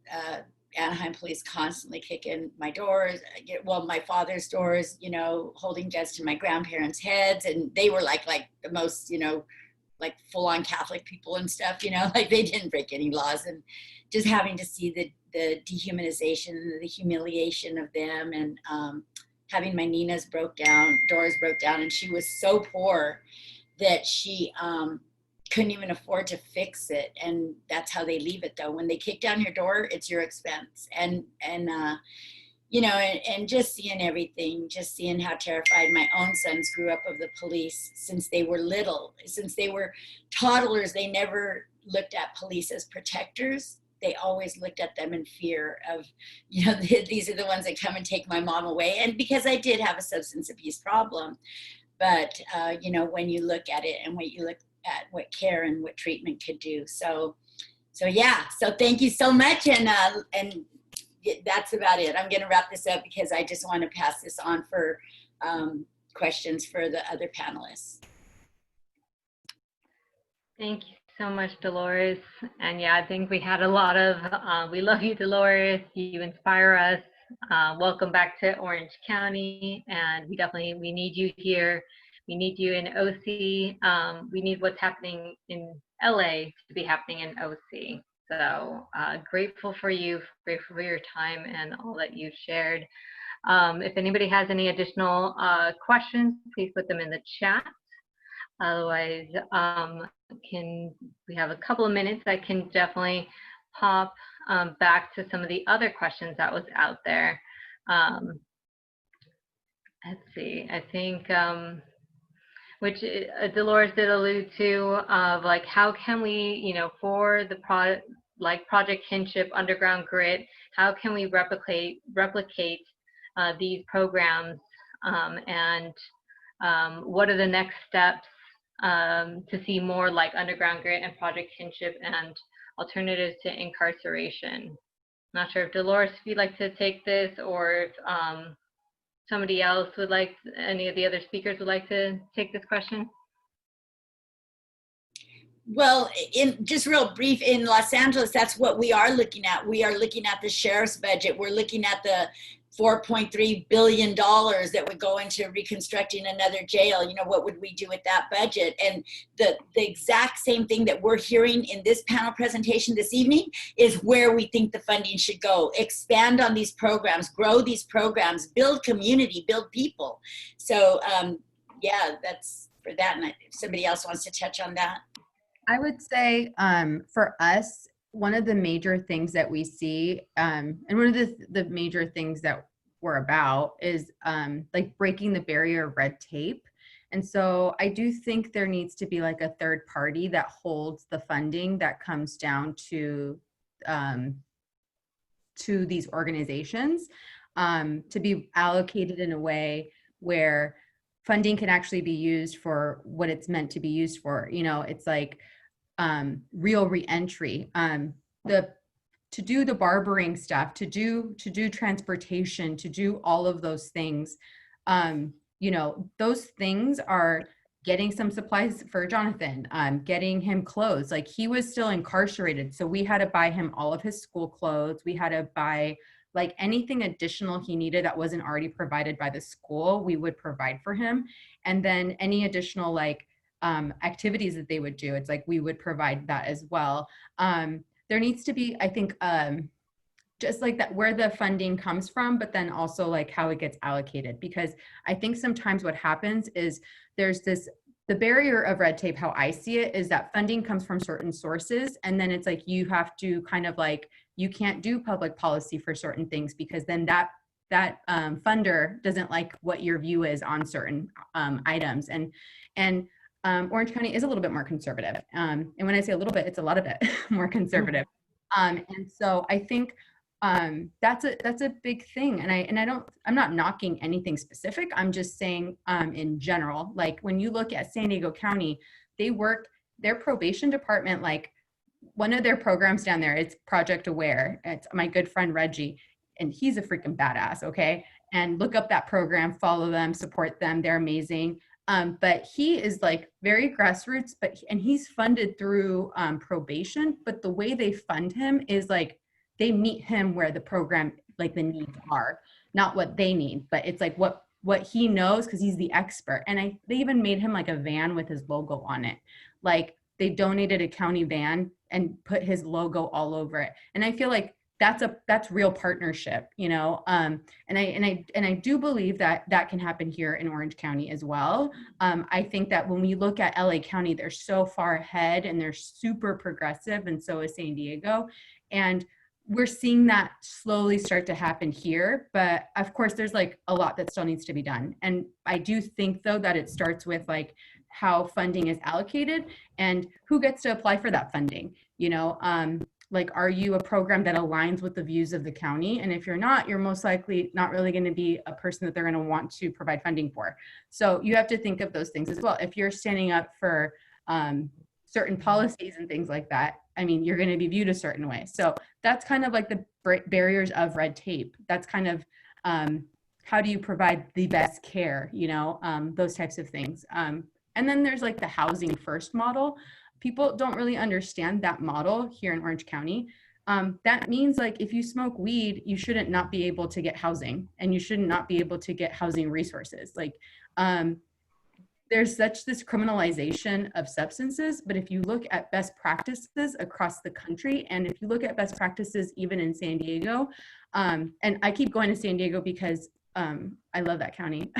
Anaheim police constantly kick in my doors, well, my father's doors, you know, holding guns to my grandparents' heads. And they were like the most, you know, like full-on Catholic people and stuff, you know, like they didn't break any laws. And just having to see the dehumanization, the humiliation of them, and having my Nina's doors broke down, and she was so poor that she couldn't even afford to fix it. And that's how they leave it though. When they kick down your door, it's your expense. And you know, and just seeing everything, just seeing how terrified my own sons grew up of the police since they were little, since they were toddlers. They never looked at police as protectors. They always looked at them in fear of, you know, these are the ones that come and take my mom away. And because I did have a substance abuse problem, but you know, when you look at it and when you look at what care and what treatment could do. So yeah, so thank you so much. And that's about it. I'm going to wrap this up because I just want to pass this on for questions for the other panelists. Thank you so much, Dolores. And yeah, I think we had a lot of, we love you, Dolores. You inspire us. Welcome back to Orange County. And we need you here. We need you in OC. We need what's happening in LA to be happening in OC. So grateful for you, grateful for your time and all that you've shared. If anybody has any additional questions, please put them in the chat. Otherwise, we have a couple of minutes. I can definitely hop back to some of the other questions that was out there. Let's see, I think, which Dolores did allude to, of like, how can we, you know, for the Project Kinship, Underground Grit, how can we replicate these programs, and what are the next steps to see more like Underground Grit and Project Kinship and alternatives to incarceration? Not sure if Dolores, if you'd like to take this, or if somebody else would like, any of the other speakers would like to take this question. Well, in just real brief, in Los Angeles, that's what we are looking at. We are looking at the sheriff's budget. We're looking at the $4.3 billion that would go into reconstructing another jail. You know, what would we do with that budget? And the exact same thing that we're hearing in this panel presentation this evening is where we think the funding should go. Expand on these programs, grow these programs, build community, build people. So yeah, that's for that. And if somebody else wants to touch on that. I would say for us, one of the major things that we see, and one of the major things that we're about is like breaking the barrier of red tape. And so I do think there needs to be like a third party that holds the funding that comes down to these organizations, to be allocated in a way where funding can actually be used for what it's meant to be used for. You know, it's like real reentry, to do the barbering stuff, to do transportation, to do all of those things. You know, those things are getting some supplies for Jonathan, getting him clothes. Like, he was still incarcerated, so we had to buy him all of his school clothes. We had to buy like anything additional he needed that wasn't already provided by the school, we would provide for him. And then any additional like activities that they would do, it's like we would provide that as well. There needs to be, I think, just like that, where the funding comes from, but then also like how it gets allocated. Because I think sometimes what happens is there's the barrier of red tape, how I see it, is that funding comes from certain sources. And then it's like, you have to kind of like, you can't do public policy for certain things, because then that that funder doesn't like what your view is on certain items. And Orange County is a little bit more conservative. And when I say a little bit, it's a lot of it more conservative. And so I think that's a big thing. And I'm not knocking anything specific. I'm just saying in general, like when you look at San Diego County, their probation department, like one of their programs down there, it's Project Aware. It's my good friend Reggie, and he's a freaking badass. Okay. And look up that program, follow them, support them. They're amazing. But he is like very grassroots, and he's funded through probation, but the way they fund him is like, they meet him where the program, like the needs are, not what they need, but it's like what he knows, because he's the expert. And they even made him like a van with his logo on it. Like they donated a county van and put his logo all over it. And I feel like that's real partnership, you know? And I do believe that can happen here in Orange County as well. I think that when we look at LA County, they're so far ahead and they're super progressive, and so is San Diego. And we're seeing that slowly start to happen here, but of course there's like a lot that still needs to be done. And I do think though that it starts with like how funding is allocated and who gets to apply for that funding. You know, like, are you a program that aligns with the views of the county? And if you're not, you're most likely not really going to be a person that they're going to want to provide funding for. So you have to think of those things as well. If you're standing up for certain policies and things like that, I mean, you're going to be viewed a certain way. So that's kind of like the barriers of red tape. That's kind of how do you provide the best care, you know, those types of things. And then there's like the housing first model. People don't really understand that model here in Orange County. That means like if you smoke weed, you shouldn't not be able to get housing, and you should not be able to get housing resources. Like there's such this criminalization of substances, but if you look at best practices across the country, and if you look at best practices even in San Diego, and I keep going to San Diego because I love that county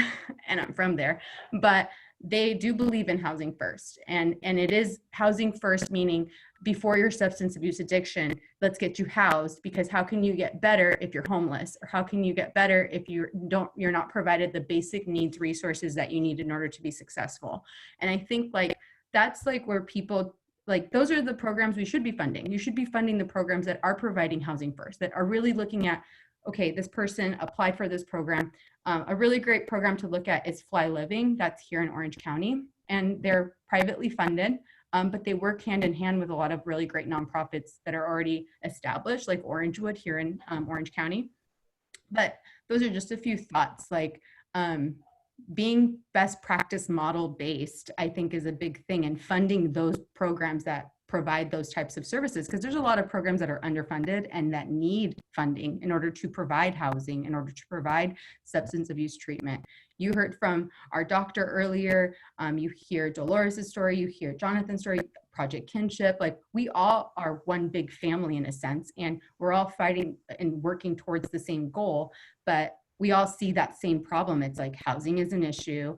and I'm from there, but they do believe in housing first. And it is housing first, meaning before your substance abuse addiction, let's get you housed, because how can you get better if you're homeless? Or how can you get better if you're not provided the basic needs, resources that you need in order to be successful? And I think like, that's like where people, like those are the programs we should be funding. You should be funding the programs that are providing housing first, that are really looking at, okay, this person applied for this program. A really great program to look at is Fly Living. That's here in Orange County, and they're privately funded, but they work hand in hand with a lot of really great nonprofits that are already established, like Orangewood here in Orange County. But those are just a few thoughts. Like being best practice model based, I think, is a big thing, and funding those programs that provide those types of services, because there's a lot of programs that are underfunded and that need funding in order to provide housing, in order to provide substance abuse treatment. You heard from our doctor earlier, you hear Dolores' story, you hear Jonathan's story, Project Kinship, like we all are one big family in a sense, and we're all fighting and working towards the same goal, but we all see that same problem. It's like housing is an issue,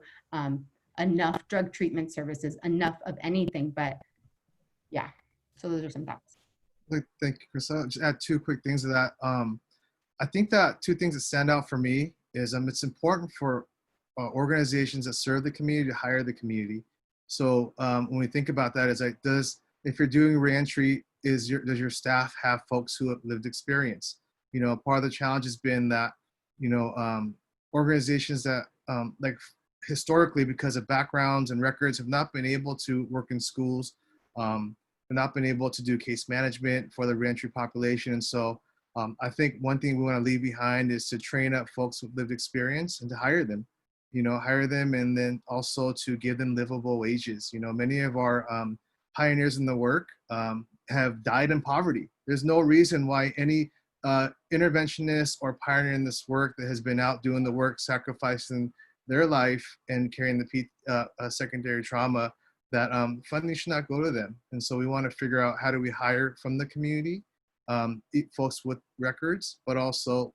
enough drug treatment services, enough of anything, but yeah, so those are some thoughts. Thank you, Chris. I'll just add two quick things to that. I think that two things that stand out for me is it's important for organizations that serve the community to hire the community. So when we think about that, it's like, if you're doing reentry, does your staff have folks who have lived experience? You know, part of the challenge has been that, you know, organizations that like historically, because of backgrounds and records, have not been able to work in schools, not been able to do case management for the reentry population. And so I think one thing we want to leave behind is to train up folks with lived experience and to hire them, and then also to give them livable wages. You know, many of our pioneers in the work have died in poverty. There's no reason why any interventionist or pioneer in this work that has been out doing the work, sacrificing their life and carrying the secondary trauma, that funding should not go to them. And so we want to figure out how do we hire from the community, folks with records, but also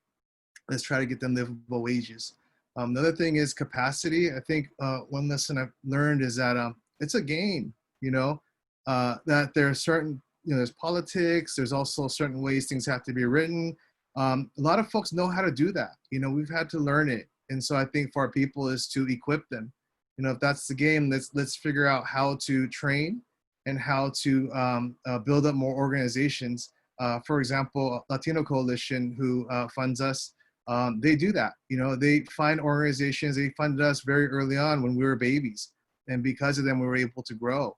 let's try to get them livable wages. Another thing is capacity. I think one lesson I've learned is that it's a game, that there are certain, there's politics, there's also certain ways things have to be written. A lot of folks know how to do that. You know, we've had to learn it. And so I think for our people is to equip them. You know, if that's the game, let's figure out how to train and how to build up more organizations. For example, Latino Coalition, who funds us, they do that. You know, they find organizations, they funded us very early on when we were babies. And because of them, we were able to grow.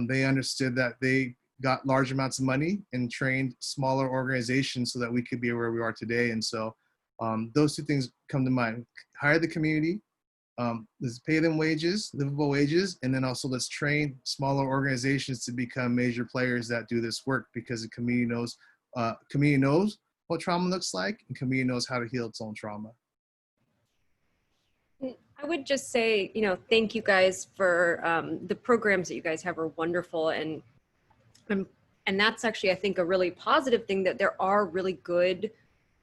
They understood that they got large amounts of money and trained smaller organizations so that we could be where we are today. And so those two things come to mind. Hire the community, let's pay them wages, livable wages, and then also let's train smaller organizations to become major players that do this work, because the community knows what trauma looks like, and community knows how to heal its own trauma. I would just say, you know, thank you guys for the programs that you guys have are wonderful, and that's actually, I think, a really positive thing, that there are really good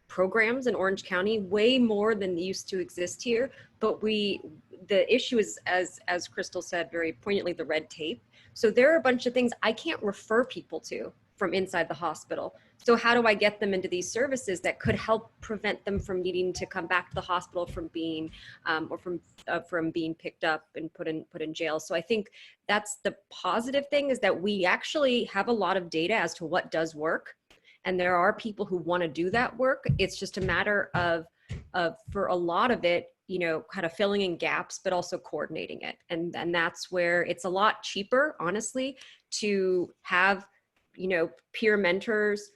programs in Orange County, way more than used to exist here. But the issue is, as Crystal said very poignantly, the red tape. So there are a bunch of things I can't refer people to from inside the hospital. So how do I get them into these services that could help prevent them from needing to come back to the hospital from being from being picked up and put in jail? So I think that's the positive thing, is that we actually have a lot of data as to what does work, and there are people who want to do that work. It's just a matter of for a lot of it, you know, kind of filling in gaps, but also coordinating it, and that's where it's a lot cheaper, honestly, to have, you know, peer mentors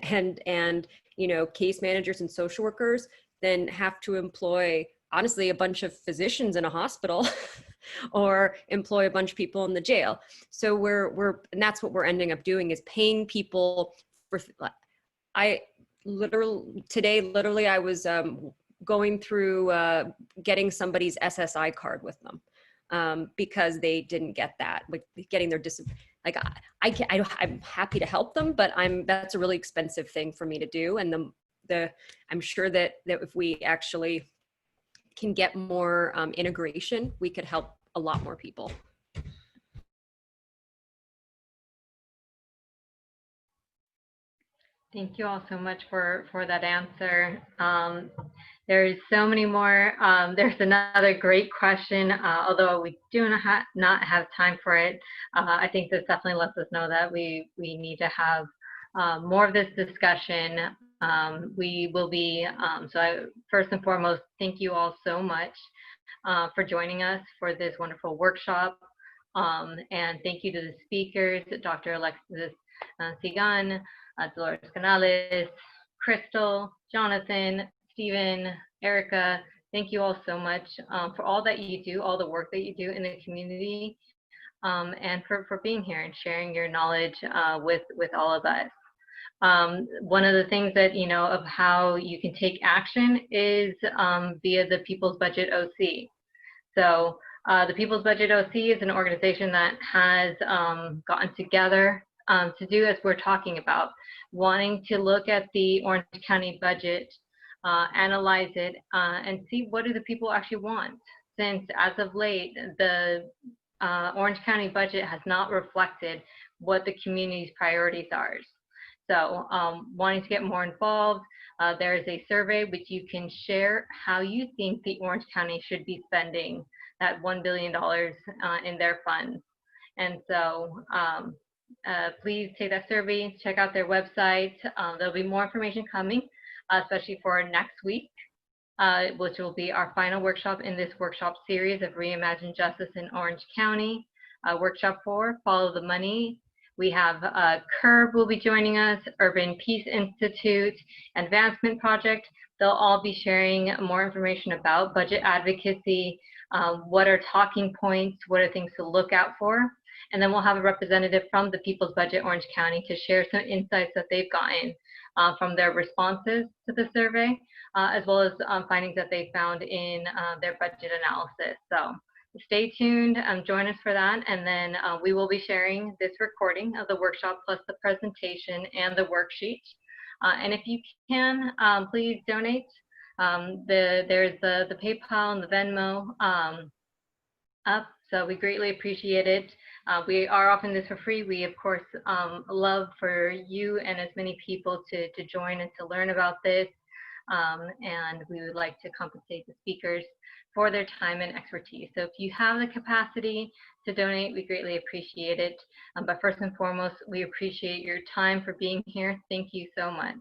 and you know, case managers and social workers than have to employ, honestly, a bunch of physicians in a hospital or employ a bunch of people in the jail. So and that's what we're ending up doing, is paying people for. Today I was going through getting somebody's SSI card with them because they didn't get that, like getting their I'm happy to help them, but that's a really expensive thing for me to do. And I'm sure that if we actually can get more integration, we could help a lot more people. Thank you all so much for that answer. There's so many more. There's another great question, although we do not have time for it. I think this definitely lets us know that we need to have more of this discussion. We will be, first and foremost, thank you all so much for joining us for this wonderful workshop. And thank you to the speakers, Dr. Alexis Segan, Dolores Canales, Crystal, Jonathan, Stephen, Erica. Thank you all so much for all that you do, all the work that you do in the community, and for being here and sharing your knowledge with all of us. One of the things that, you know, of how you can take action is via the People's Budget OC. So the People's Budget OC is an organization that has gotten together to do as we're talking about, wanting to look at the Orange County budget, analyze it, and see what do the people actually want. Since as of late, the Orange County budget has not reflected what the community's priorities are. So wanting to get more involved, there is a survey which you can share how you think the Orange County should be spending that $1 billion in their funds. And so please take that survey, check out their website. There'll be more information coming, especially for next week, which will be our final workshop in this workshop series of Reimagine Justice in Orange County. Workshop 4, Follow the Money. We have CURB will be joining us, Urban Peace Institute, Advancement Project. They'll all be sharing more information about budget advocacy, what are talking points, what are things to look out for. And then we'll have a representative from the People's Budget Orange County to share some insights that they've gotten from their responses to the survey, as well as findings that they found in their budget analysis. So stay tuned, join us for that. And then we will be sharing this recording of the workshop plus the presentation and the worksheet. And if you can, please donate. There's the PayPal and the Venmo up, so we greatly appreciate it. We are offering this for free. We, of course, love for you and as many people to join and to learn about this. and we would like to compensate the speakers for their time and expertise. So if you have the capacity to donate, we greatly appreciate it. But first and foremost, we appreciate your time for being here. Thank you so much.